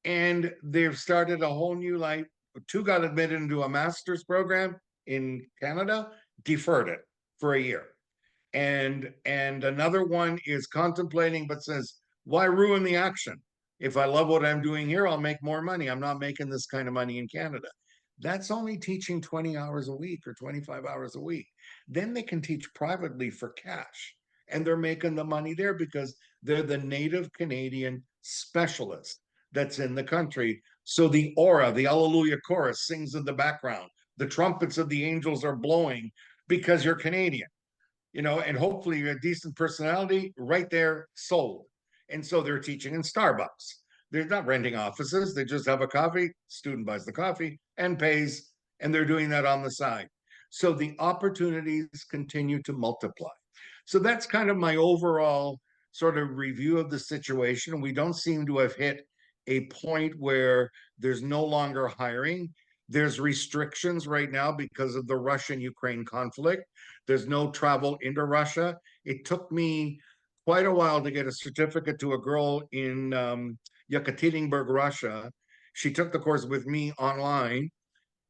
And they've started a whole new life. 2 got admitted into a master's program in Canada, deferred it for a year. And another one is contemplating, but says, why ruin the action? If I love what I'm doing here, I'll make more money. I'm not making this kind of money in Canada. That's only teaching 20 hours a week or 25 hours a week. Then they can teach privately for cash. And they're making the money there because they're the native Canadian specialist that's in the country. So the aura, the Alleluia chorus sings in the background. The trumpets of the angels are blowing because you're Canadian, and hopefully you're a decent personality right there, sold. And so they're teaching in Starbucks. They're not renting offices. They just have a coffee. Student buys the coffee and pays, and they're doing that on the side. So the opportunities continue to multiply. So that's kind of my overall sort of review of the situation. We don't seem to have hit a point where there's no longer hiring. There's restrictions right now because of the Russian-Ukraine conflict. There's no travel into Russia. It took me quite a while to get a certificate to a girl in Yekaterinburg, Russia. She took the course with me online,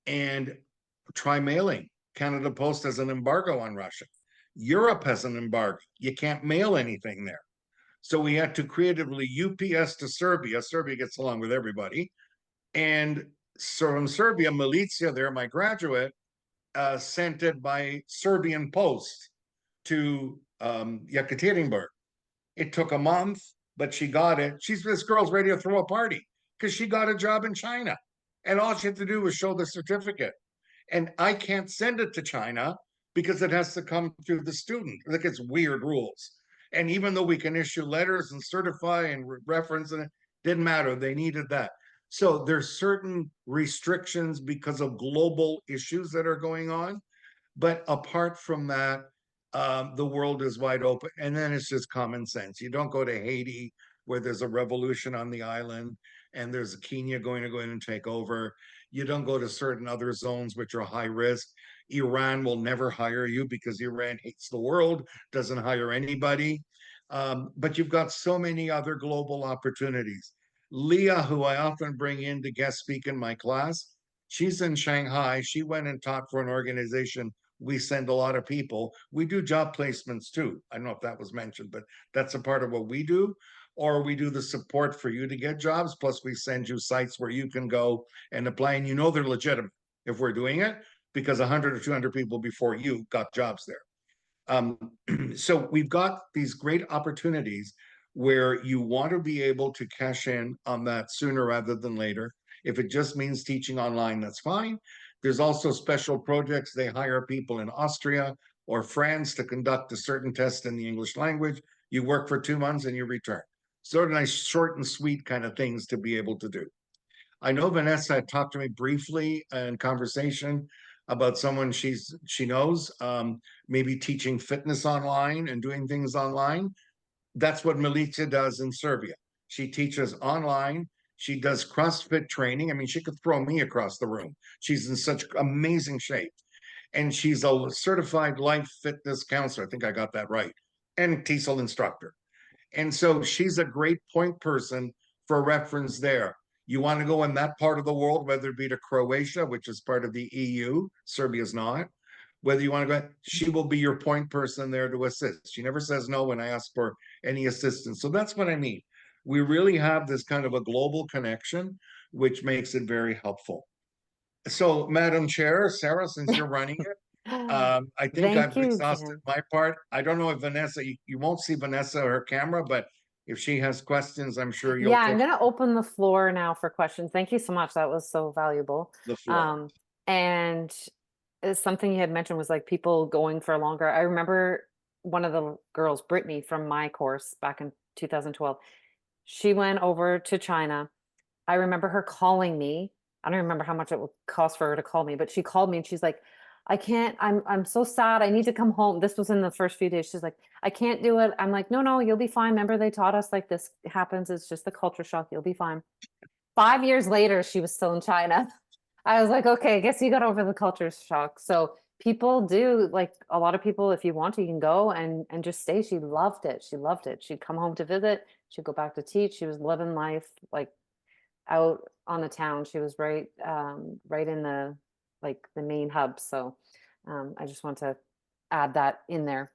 and try mailing. Canada Post has an embargo on Russia. Europe has an embargo. You can't mail anything there. So we had to creatively UPS to Serbia. Serbia gets along with everybody. And so from Serbia, Milicia there, my graduate, sent it by Serbian post to Yekaterinburg. It took a month, but she got it. This girl's ready to throw a party because she got a job in China. And all she had to do was show the certificate. And I can't send it to China because it has to come through the student. Like, it's weird rules. And even though we can issue letters and certify and reference, and it didn't matter, they needed that. So there's certain restrictions because of global issues that are going on. But apart from that, the world is wide open. And then it's just common sense. You don't go to Haiti where there's a revolution on the island and there's Kenya going to go in and take over. You don't go to certain other zones which are high risk. Iran will never hire you because Iran hates the world, doesn't hire anybody. But you've got so many other global opportunities. Leah, who I often bring in to guest speak in my class, she's in Shanghai. She went and taught for an organization. We send a lot of people. We do job placements too. I don't know if that was mentioned, but that's a part of what we do. Or we do the support for you to get jobs. Plus, we send you sites where you can go and apply, and you know they're legitimate if we're doing it, because 100 or 200 people before you got jobs there. So we've got these great opportunities where you want to be able to cash in on that sooner rather than later. If it just means teaching online, that's fine. There's also special projects. They hire people in Austria or France to conduct a certain test in the English language. You work for 2 months and you return. Sort of nice, short and sweet kind of things to be able to do. I know Vanessa had talked to me briefly in conversation about someone she knows, maybe teaching fitness online and doing things online. That's what Milica does in Serbia. She teaches online. She does CrossFit training. I mean, she could throw me across the room. She's in such amazing shape. And she's a certified life fitness counselor. I think I got that right. And TESOL instructor. And so she's a great point person for reference there. You want to go in that part of the world, whether it be to Croatia, which is part of the EU, Serbia's not. Whether you want to go, she will be your point person there to assist. She never says no when I ask for any assistance. So that's what I mean. We really have this kind of a global connection, which makes it very helpful. So, Madam Chair, Sarah, since you're running it, I think Thank I've you, exhausted Jim. my part. I don't know if Vanessa, you won't see Vanessa or her camera, but if she has questions, I'm sure you'll Yeah, I'm take going to open the floor now for questions. Thank you so much. That was so valuable. the floor. And something you had mentioned was like people going for longer. I remember one of the girls, Brittany, from my course back in 2012. She went over to China. I remember her calling me. I don't remember how much it would cost for her to call me, but she called me and she's like, I can't, I'm so sad. I need to come home. This was in the first few days. She's like, I can't do it. I'm like, no, you'll be fine. Remember, they taught us like this happens. It's just the culture shock. You'll be fine. 5 years later, she was still in China. I was like, okay, I guess you got over the culture shock. So people do, like, a lot of people, if you want to, you can go and just stay. She loved it. She loved it. She'd come home to visit. She'd go back to teach. She was living life like out on the town. She was right in the the main hub. So I just want to add that in there.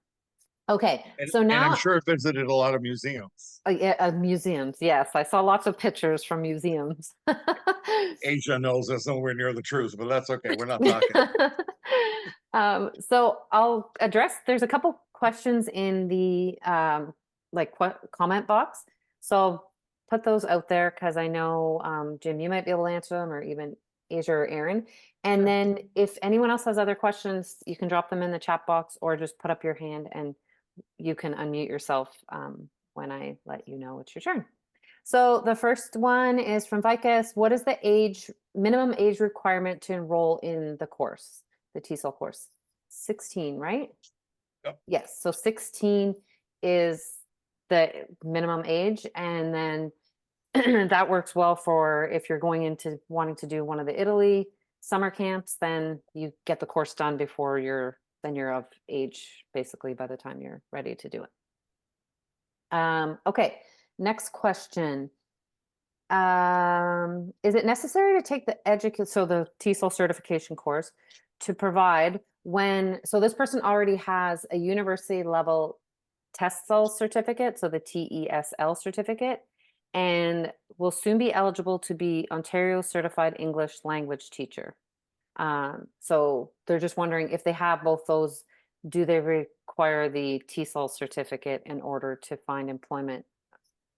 Okay, so And I'm now sure I visited a lot of museums. yeah, museums. Yes, I saw lots of pictures from museums. Asia knows that's nowhere near the truth, but that's okay. We're not talking. So I'll address, there's a couple questions in the comment box. So I'll put those out there because I know, Jim, you might be able to answer them, or even Asia or Aaron. And Sure. then if anyone else has other questions, you can drop them in the chat box or just put up your hand and you can unmute yourself when I let you know it's your turn. So the first one is from Vicus. What is the minimum age requirement to enroll in the course, the TESOL course? 16, right? Yep. Yes. So 16 is the minimum age. And then that works well for if you're going into wanting to do one of the Italy summer camps, then you get the course done before you're of age, basically, by the time you're ready to do it. Okay, next question. Is it necessary to take the the TESOL certification course to provide so this person already has a university level TESOL certificate, so the TESL certificate, and will soon be eligible to be Ontario certified English language teacher. So they're just wondering if they have both those, do they require the TESOL certificate in order to find employment?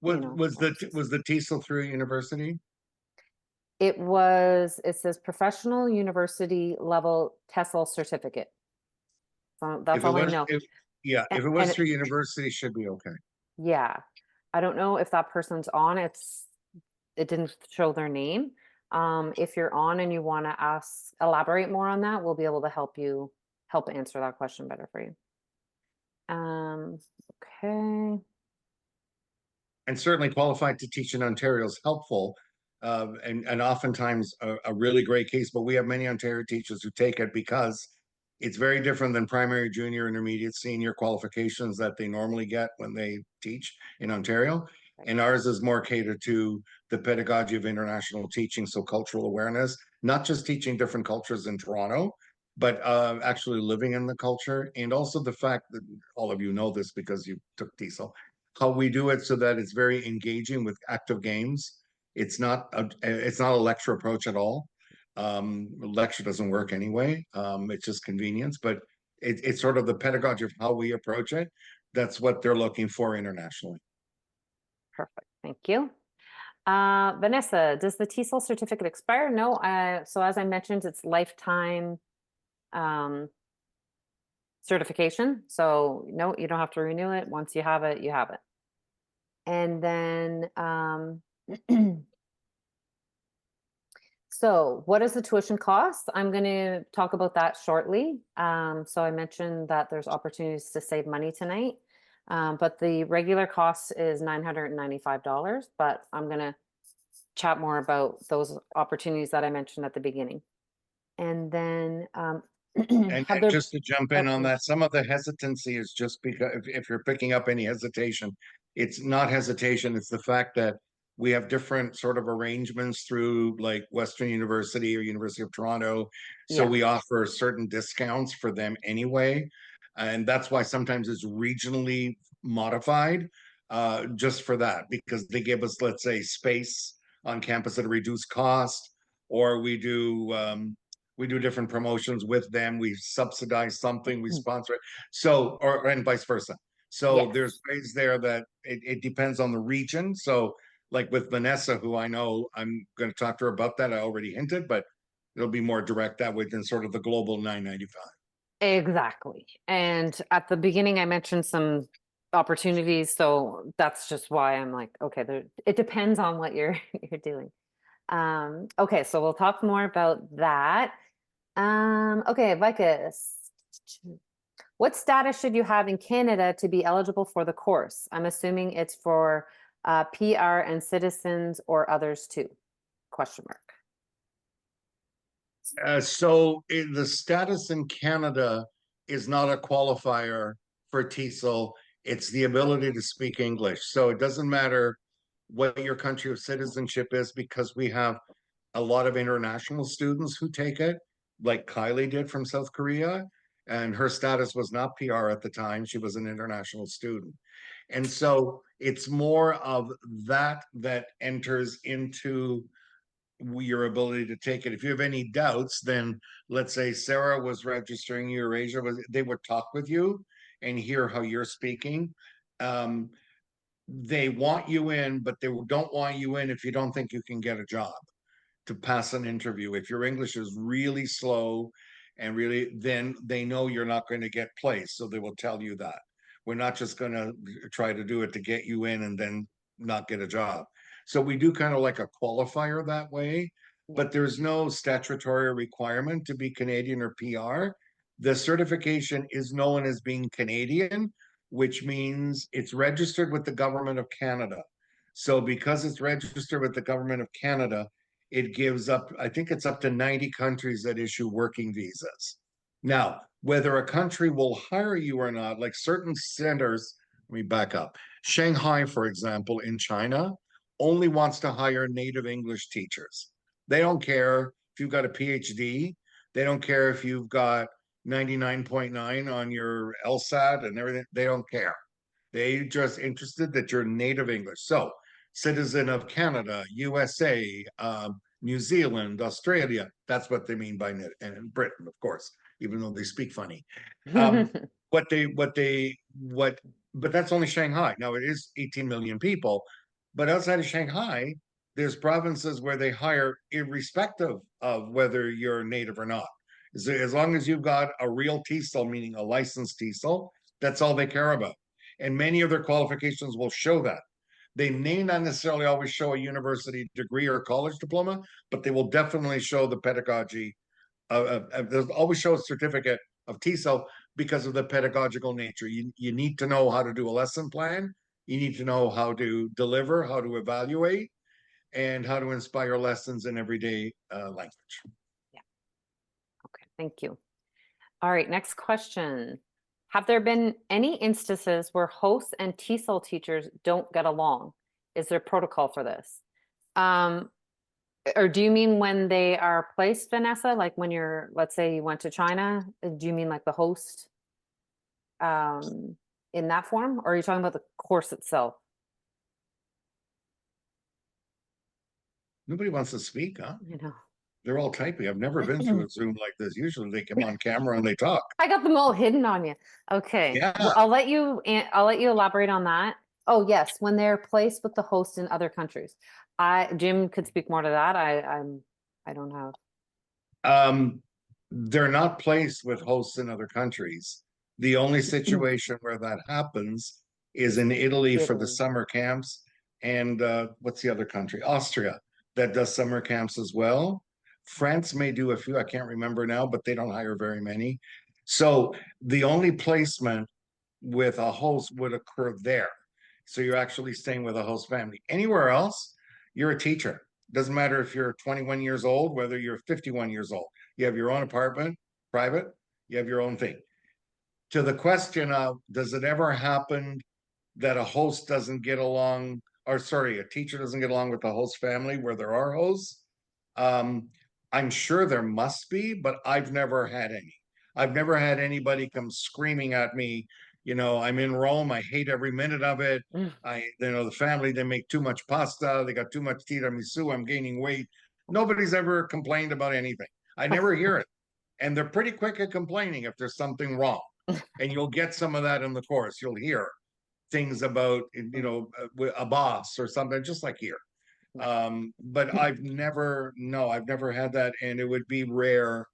Was the TESOL through university? It says professional university level TESOL certificate. So that's If it all I was, know. if it And was it- through university, should be okay. Yeah. I don't know if that person's on. It didn't show their name. If you're on and you want to elaborate more on that, we'll be able to help answer that question better for you. Okay. And certainly qualified to teach in Ontario is helpful. And oftentimes a really great case, but we have many Ontario teachers who take it because it's very different than primary, junior, intermediate, senior qualifications that they normally get when they teach in Ontario. And ours is more catered to the pedagogy of international teaching, so cultural awareness, not just teaching different cultures in Toronto, but actually living in the culture. And also the fact that all of you know this because you took TESOL, how we do it so that it's very engaging with active games. It's not a lecture approach at all. Lecture doesn't work anyway. It's just convenience, but it's sort of the pedagogy of how we approach it. That's what they're looking for internationally. Perfect. Thank you. Vanessa, does the TESOL certificate expire? No. So as I mentioned, it's lifetime certification. So no, you don't have to renew it. Once you have it, you have it. And then, so what is the tuition cost? I'm going to talk about that shortly. So I mentioned that there's opportunities to save money tonight. But the regular cost is $995, but I'm going to chat more about those opportunities that I mentioned at the beginning. And then, And just to jump in on that, some of the hesitancy is just because if you're picking up any hesitation, it's not hesitation, it's the fact that we have different sort of arrangements through like Western University or University of Toronto. So Yeah. we offer certain discounts for them anyway. And that's why sometimes it's regionally modified just for that, because they give us, let's say, space on campus at a reduced cost, or we do different promotions with them. We subsidize something, we sponsor it. So, and vice versa. So Yes. there's ways there that it depends on the region. So like with Vanessa, who I know, I'm going to talk to her about that. I already hinted, but it'll be more direct that way than sort of the global 995. Exactly. And at the beginning, I mentioned some opportunities. So that's just why I'm like, okay, it depends on what you're doing. Okay, so we'll talk more about that. Okay, Vicus, what status should you have in Canada to be eligible for the course? I'm assuming it's for PR and citizens or others too? Question mark. So the status in Canada is not a qualifier for TESOL. It's the ability to speak English. So it doesn't matter what your country of citizenship is, because we have a lot of international students who take it, like Kylie did from South Korea. And her status was not PR at the time. She was an international student. And so it's more of that enters into your ability to take it. If you have any doubts, then let's say Sarah was registering Eurasia, they would talk with you and hear how you're speaking. They want you in, but they don't want you in if you don't think you can get a job to pass an interview. If your English is really slow and really, then they know you're not going to get placed. So they will tell you that. We're not just going to try to do it to get you in and then not get a job. So we do kind of like a qualifier that way, but there's no statutory requirement to be Canadian or PR. The certification is known as being Canadian, which means it's registered with the government of Canada. So because it's registered with the government of Canada, it gives up, I think it's up to 90 countries that issue working visas. Now, whether a country will hire you or not, like certain centers, let me back up. Shanghai, for example, in China, only wants to hire native English teachers. They don't care if you've got a PhD. They don't care if you've got 99.9 on your LSAT and everything. They don't care. They just interested that you're native English. So, citizen of Canada, USA, New Zealand, Australia. That's what they mean by net, and Britain, of course, even though they speak funny. Um, what but that's only Shanghai. Now it is 18 million people, but outside of Shanghai, there's provinces where they hire irrespective of whether you're native or not. As long as you've got a real TESOL, meaning a licensed TESOL, that's all they care about. And many of their qualifications will show that. They may not necessarily always show a university degree or college diploma, but they will definitely show the pedagogy. They'll always show a certificate of TESOL because of the pedagogical nature. You need to know how to do a lesson plan. You need to know how to deliver, how to evaluate, and how to inspire lessons in everyday language. Yeah. Okay, thank you. All right, next question. Have there been any instances where hosts and TESOL teachers don't get along? Is there protocol for this? Or do you mean when they are placed, Vanessa? Like when you're, let's say you went to China, do you mean like the host in that form? Or are you talking about the course itself? Nobody wants to speak, huh? You know, They're all typing. I've never been through a Zoom like this. Usually they come on camera and they talk. I got them all hidden on you. Okay. Yeah. Well, I'll let you elaborate on that. Oh, yes, when they're placed with the host in other countries. Jim could speak more to that. I don't have. They're not placed with hosts in other countries. The only situation where that happens is in Italy for the Italy. summer camps. And what's the other country? Austria, that does summer camps as well. France may do a few, I can't remember now, but they don't hire very many. So the only placement with a host would occur there. So you're actually staying with a host family. Anywhere else, you're a teacher. Doesn't matter if you're 21 years old, whether you're 51 years old. You have your own apartment, private, you have your own thing. To the question of, does it ever happen that a host doesn't get along, or sorry, a teacher doesn't get along with the host family where there are hosts? I'm sure there must be, but I've never had any. I've never had anybody come screaming at me, I'm in Rome, I hate every minute of it. The family, they make too much pasta, they got too much tiramisu, I'm gaining weight. Nobody's ever complained about anything. I never hear it. And they're pretty quick at complaining if there's something wrong. And you'll get some of that in the course. You'll hear things about, a boss or something, just like here. But I've never had that. And it would be rare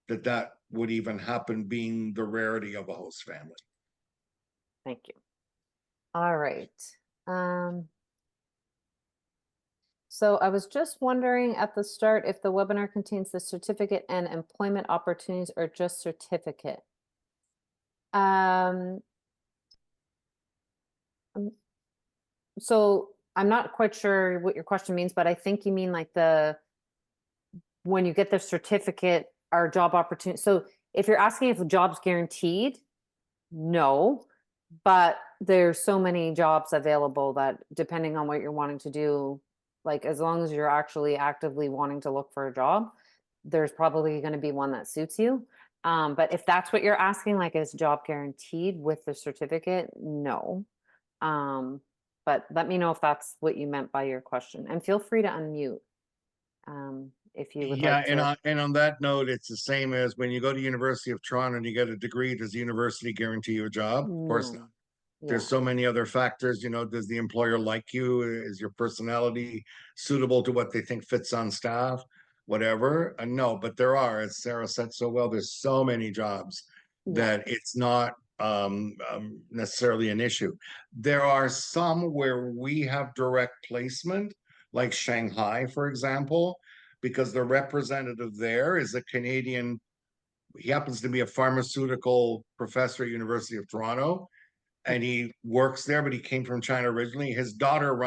that would even happen, being the rarity of a host family. Thank you. All right. So I was just wondering at the start if the webinar contains the certificate and employment opportunities or just certificate. So I'm not quite sure what your question means, but I think you mean like when you get the certificate, our job opportunity. So if you're asking if the job's guaranteed, no, but there's so many jobs available that depending on what you're wanting to do, like as long as you're actually actively wanting to look for a job, there's probably going to be one that suits you. But if that's what you're asking, like is job guaranteed with the certificate? No. But let me know if that's what you meant by your question, and feel free to unmute if you would like to. And on that note, it's the same as when you go to University of Toronto and you get a degree. Does the university guarantee you a job? Of course not. There's so many other factors. Does the employer like you? Is your personality suitable to what they think fits on staff? Whatever. No, but there are, as Sarah said so well, there's so many jobs that it's not necessarily an issue. There are some where we have direct placement, like Shanghai, for example, because the representative there is a Canadian. He happens to be a pharmaceutical professor at University of Toronto, and he works there, but he came from China originally. His daughter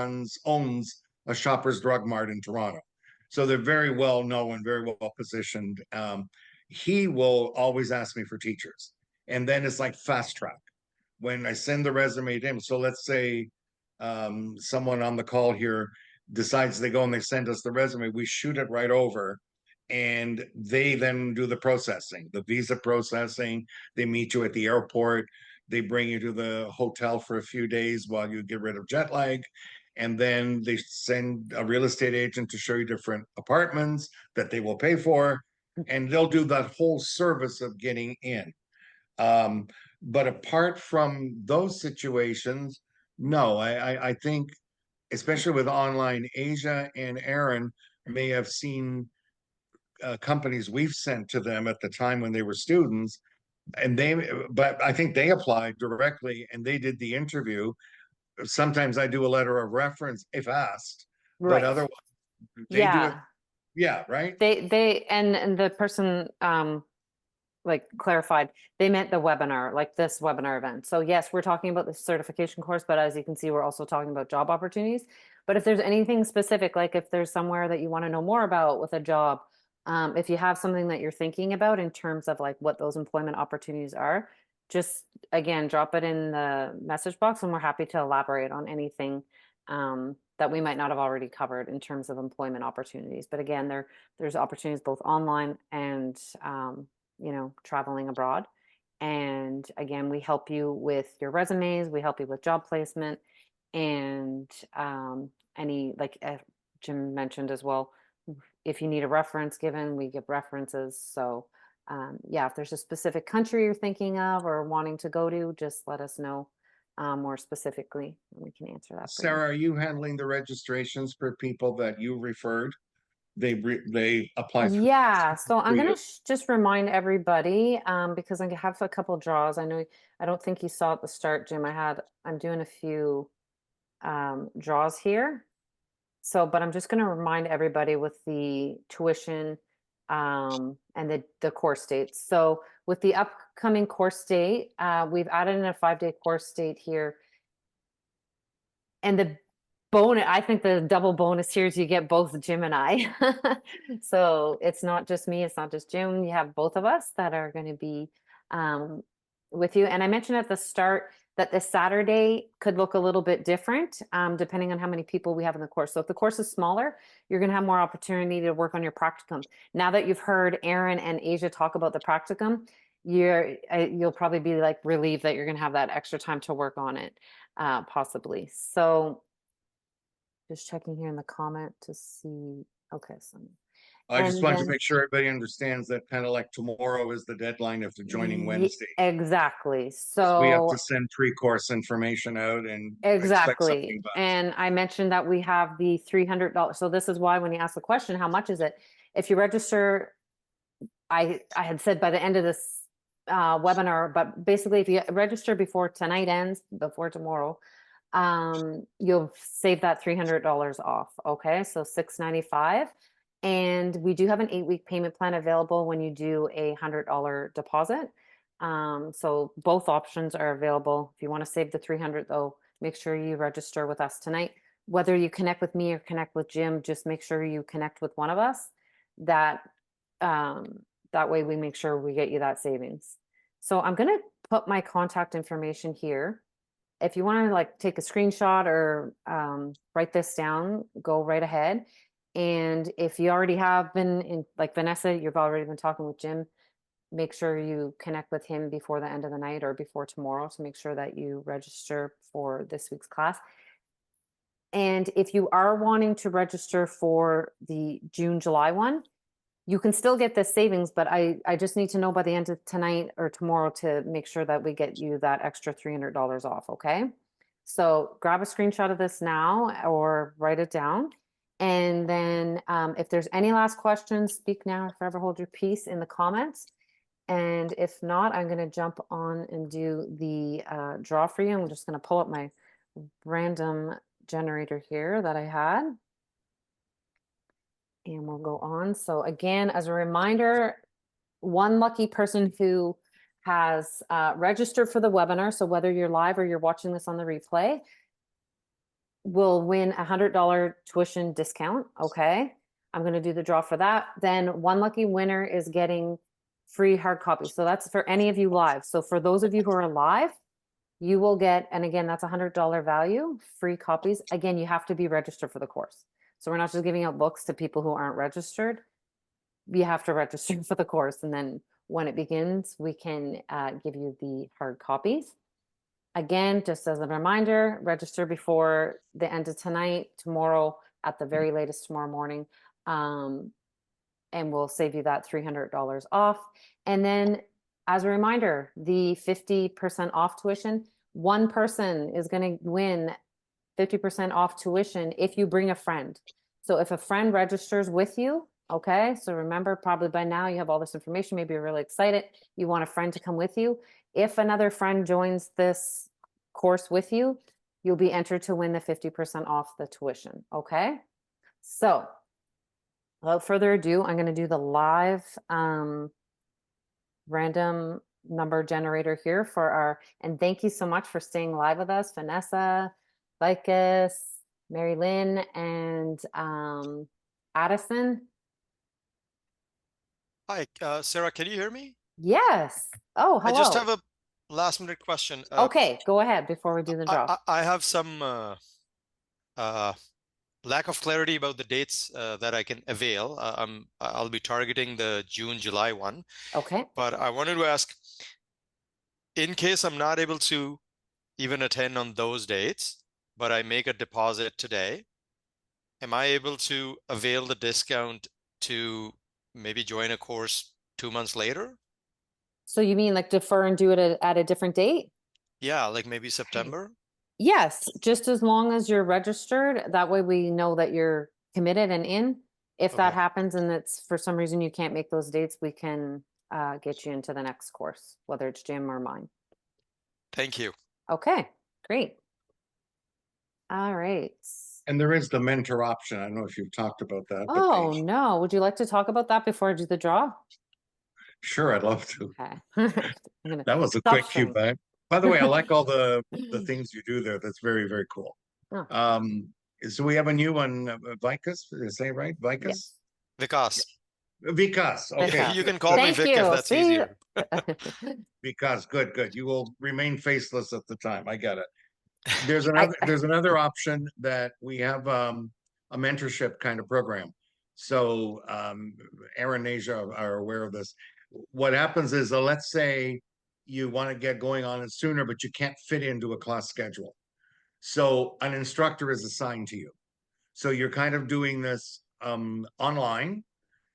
owns a Shoppers Drug Mart in Toronto. So they're very well known, very well positioned. He will always ask me for teachers. And then it's like fast track. When I send the resume to him, so let's say someone on the call here decides they go and they send us the resume, we shoot it right over. And they then do the processing, the visa processing. They meet you at the airport. They bring you to the hotel for a few days while you get rid of jet lag. And then they send a real estate agent to show you different apartments that they will pay for. And they'll do that whole service of getting in. But apart from those situations, no, I think, especially with online, Asia and Aaron may have seen companies we've sent to them at the time when they were students, and but I think they applied directly and they did the interview. Sometimes I do a letter of reference if asked, but Right. otherwise they do it. Yeah. Yeah, right. And the person like clarified, they meant the webinar, like this webinar event. So yes, we're talking about the certification course, but as you can see, we're also talking about job opportunities. But if there's anything specific, like if there's somewhere that you want to know more about with a job, if you have something that you're thinking about in terms of like what those employment opportunities are, just again, drop it in the message box and we're happy to elaborate on anything that we might not have already covered in terms of employment opportunities. But again, there's opportunities both online and traveling abroad. And again, we help you with your resumes, we help you with job placement, and any, like Jim mentioned as well, if you need a reference given, we give references. So yeah, if there's a specific country you're thinking of or wanting to go to, just let us know more specifically, and we can answer that for you. Sarah, are you handling the registrations for people that you referred? They apply through. Yeah, so I'm for gonna you? just remind everybody, because I have a couple draws. I don't think you saw at the start, Jim. I'm doing a few draws here. So, but I'm just gonna remind everybody with the tuition and the course dates. So with the upcoming course date, we've added in a 5-day course date here. And the bonus, I think the double bonus here is you get both Jim and I. So it's not just me, it's not just Jim. You have both of us that are going to be with you. And I mentioned at the start that this Saturday could look a little bit different depending on how many people we have in the course. So if the course is smaller, you're going to have more opportunity to work on your practicum. Now that you've heard Aaron and Asia talk about the practicum, you'll probably be like relieved that you're going to have that extra time to work on it. Possibly. So just checking here in the comment to see. Okay, so I just and wanted to then make sure everybody understands that kind of like tomorrow is the deadline if they're joining Wednesday. exactly. We have So to send pre-course information out and expect exactly. something back. And I mentioned that we have the $300. So this is why when you ask the question, how much is it? If you register, I had said by the end of this webinar, but basically if you register before tonight ends, before tomorrow, you'll save that $300 off. Okay, so $695. And we do have an 8-week payment plan available when you do a $100 deposit. So both options are available. If you want to save the $300 though, make sure you register with us tonight. Whether you connect with me or connect with Jim, just make sure you connect with one of us. That way we make sure we get you that savings. So I'm going to put my contact information here. If you want to like take a screenshot or write this down, go right ahead. And if you already have been in, like Vanessa, you've already been talking with Jim, make sure you connect with him before the end of the night or before tomorrow to make sure that you register for this week's class. And if you are wanting to register for the June, July one, you can still get this savings, but I just need to know by the end of tonight or tomorrow to make sure that we get you that extra $300 off, okay? So grab a screenshot of this now or write it down. And then if there's any last questions, speak now or forever hold your peace in the comments. And if not, I'm gonna jump on and do the draw for you. I'm just gonna pull up my random generator here that I had. And we'll go on. So again, as a reminder, one lucky person who has registered for the webinar, so whether you're live or you're watching this on the replay, will win $100 tuition discount. Okay, I'm going to do the draw for that. Then one lucky winner is getting free hard copies. So that's for any of you live. So for those of you who are live, you will get, and again, that's $100 value, free copies. Again, you have to be registered for the course. So we're not just giving out books to people who aren't registered. You have to register for the course. And then when it begins, we can give you the hard copies. Again, just as a reminder, register before the end of tonight, tomorrow, at the very latest tomorrow morning. And we'll save you that $300 off. And then as a reminder, the 50% off tuition, one person is going to win 50% off tuition if you bring a friend. So if a friend registers with you, okay, so remember, probably by now you have all this information, maybe you're really excited, you want a friend to come with you. If another friend joins this course with you, you'll be entered to win the 50% off the tuition, okay? So without further ado, I'm going to do the live random number generator here for our, and thank you so much for staying live with us, Vanessa, Vicus, Mary Lynn, and Addison. Hi, Sarah, can you hear me? Yes. Oh, hello. I just have a last minute question. Okay, go ahead before we do the draw. I have some lack of clarity about the dates that I can avail. I'll be targeting the June, July one. Okay. But I wanted to ask, in case I'm not able to even attend on those dates, but I make a deposit today, am I able to avail the discount to maybe join a course 2 months later? So you mean like defer and do it at a different date? Yeah, like maybe September. Yes, just as long as you're registered, that way we know that you're committed and in. If that Okay. happens and it's for some reason you can't make those dates, we can get you into the next course, whether it's Jim or mine. Thank you. Okay, great. All right. And there is the mentor option. I don't know if you've talked about that. but Oh, no. Would you like to talk about that before I do the draw? Sure, I'd love to. Okay. I'm gonna That was a stop quick cue sharing. back. By the way, I like all the things you do there. That's very, very cool. Oh. So we have a new one, Vicus, did I say it right? Vicus? Yes. Vikas. Vikas, okay. Vikas. You can call me Thank Vic you. if that's See? easier. Vikas, good, good. You will remain faceless at the time. I get it. There's another option that we have a mentorship kind of program. So Aaron and Asia are aware of this. What happens is, let's say you want to get going on it sooner, but you can't fit into a class schedule. So an instructor is assigned to you. So you're kind of doing this online.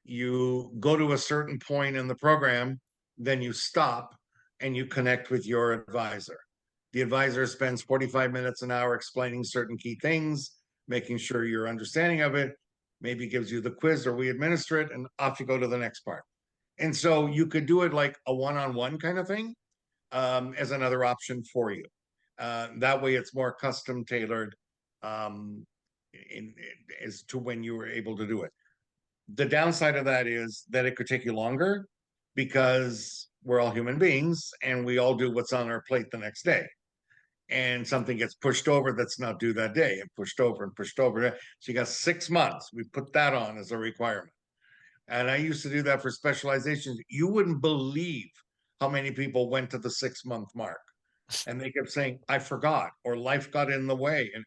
You go to a certain point in the program, then you stop and you connect with your advisor. The advisor spends 45 minutes an hour explaining certain key things, making sure your understanding of it, maybe gives you the quiz or we administer it, and off you go to the next part. And so you could do it like a one-on-one kind of thing as another option for you. That way it's more custom tailored as to when you were able to do it. The downside of that is that it could take you longer because we're all human beings and we all do what's on our plate the next day. And something gets pushed over that's not due that day and pushed over and pushed over. So you got 6 months. We put that on as a requirement. And I used to do that for specializations. You wouldn't believe how many people went to the 6-month mark and they kept saying, I forgot, or life got in the way. And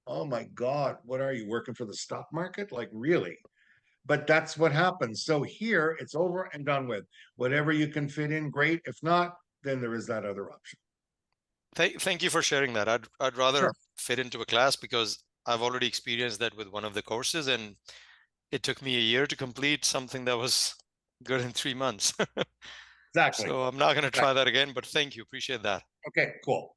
oh my God, what are you working for the stock market? Like, really? But that's what happens. So here it's over and done with. Whatever you can fit in, great. If not, then there is that other option. Thank you for sharing that. I'd rather Sure. fit into a class because I've already experienced that with one of the courses, and it took me a year to complete something that was good in 3 months. Exactly. So I'm not going to try that again, but thank you. Appreciate that. Okay, cool.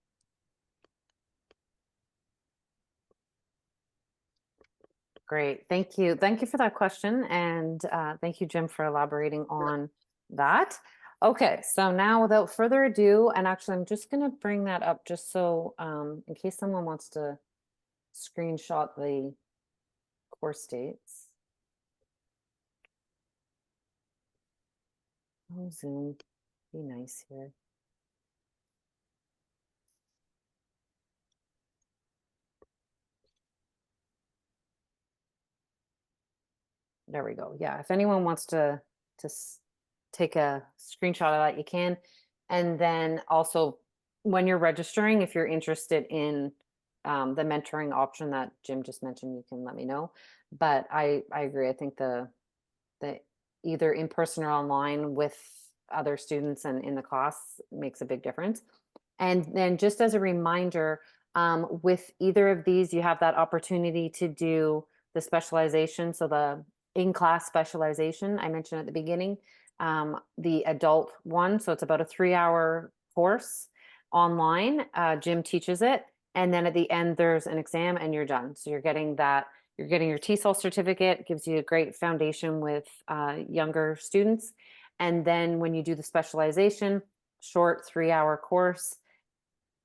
Great. Thank you. Thank you for that question. And thank you, Jim, for elaborating on that. Okay, so now without further ado, and actually I'm just going to bring that up just so in case someone wants to screenshot the course dates. Oh, Zoom, be nice here. There we go. Yeah, if anyone wants to take a screenshot of that, you can. And then also when you're registering, if you're interested in the mentoring option that Jim just mentioned, you can let me know. But I agree. I think the either in person or online with other students and in the class makes a big difference. And then just as a reminder, with either of these, you have that opportunity to do the specialization. So the in-class specialization I mentioned at the beginning, the adult one. So it's about a 3-hour course online. Jim teaches it. And then at the end, there's an exam and you're done. So you're getting your TESOL certificate, gives you a great foundation with younger students. And then when you do the specialization, short 3-hour course,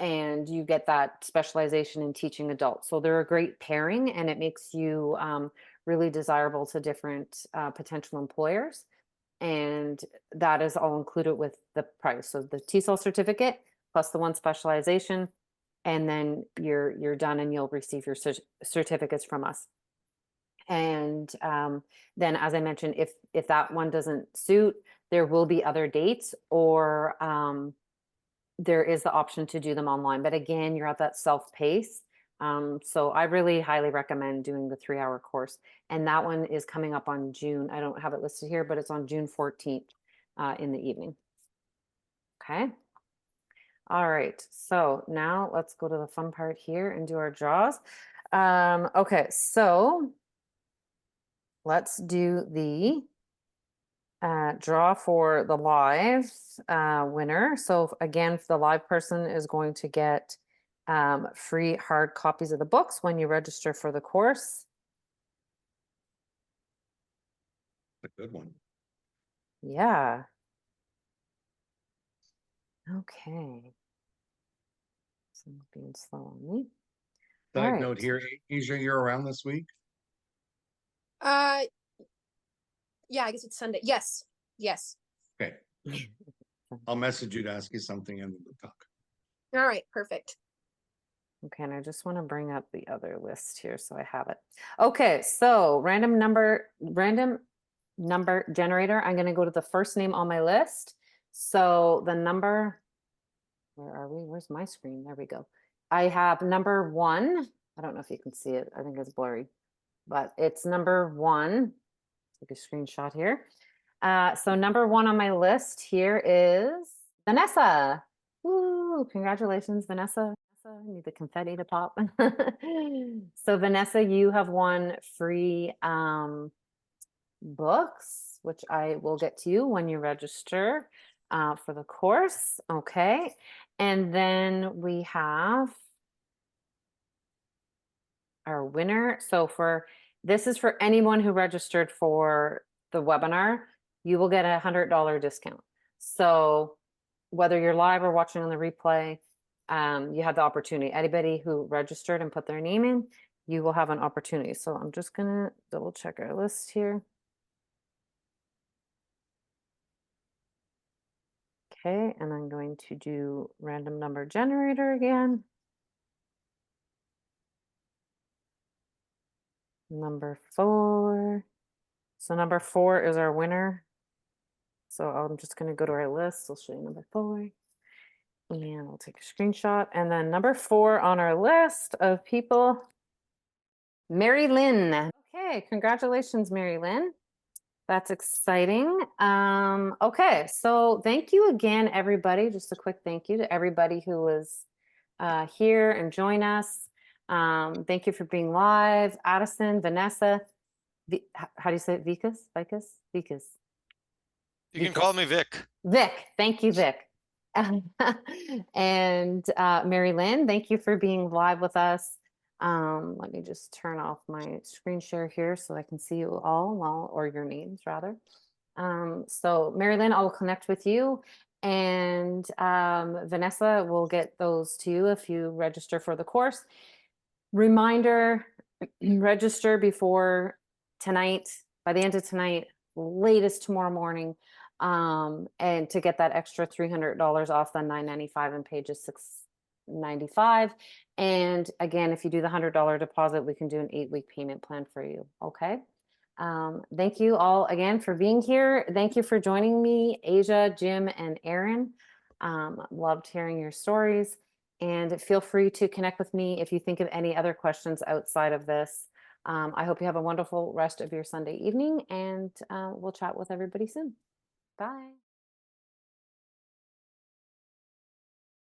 and you get that specialization in teaching adults. So they're a great pairing, and it makes you really desirable to different potential employers. And that is all included with the price. So the TESOL certificate plus the one specialization, and then you're done and you'll receive your certificates from us. And then, as I mentioned, if that one doesn't suit, there will be other dates, or there is the option to do them online. But again, you're at that self-pace. So I really highly recommend doing the 3-hour course. And that one is coming up on June. I don't have it listed here, but it's on June 14th in the evening. Okay. All right. So now let's go to the fun part here and do our draws. Okay. So let's do the draw for the live winner. So again, the live person is going to get free hard copies of the books when you register for the course. A good one. Yeah. Okay. Someone's being slow on me. Side All note right. here, Asia, you're around this week? Yeah, I guess it's Sunday. Yes. Okay. I'll message you to ask you something and we'll talk. All right, perfect. Okay, and I just want to bring up the other list here so I have it. Okay, so random number generator. I'm going to go to the first name on my list. So the number, where are we? Where's my screen? There we go. I have number 1. I don't know if you can see it. I think it's blurry, but it's number 1. Take a screenshot here. So number 1 on my list here is Vanessa. Woo, congratulations, Vanessa. I need the confetti to pop. So Vanessa, you have won free books, which I will get to you when you register for the course. Okay. And then we have our winner. So this is for anyone who registered for the webinar, you will get a $100 discount. So whether you're live or watching on the replay, you have the opportunity. Anybody who registered and put their name in, you will have an opportunity. So I'm just gonna double check our list here. Okay, and I'm going to do random number generator again. Number 4. So number 4 is our winner. So I'm just going to go to our list. I'll show you number 4. And I'll take a screenshot. And then number 4 on our list of people, Mary Lynn. Okay, congratulations, Mary Lynn. That's exciting. Okay, so thank you again, everybody. Just a quick thank you to everybody who was here and join us. Thank you for being live. Addison, Vanessa, how do you say it? Vikas? You can call me Vic. Vic, thank you, Vic. And Mary Lynn, thank you for being live with us. Let me just turn off my screen share here so I can see you all, or your names rather. So Mary Lynn, I will connect with you, and Vanessa will get those to you if you register for the course. Reminder, register before tonight, by the end of tonight, latest tomorrow morning, and to get that extra $300 off the $9.95 and pages $6.95. And again, if you do the $100 deposit, we can do an 8-week payment plan for you. Okay. Thank you all again for being here. Thank you for joining me, Asia, Jim, and Aaron. Loved hearing your stories. And feel free to connect with me if you think of any other questions outside of this. I hope you have a wonderful rest of your Sunday evening, and we'll chat with everybody soon. Bye.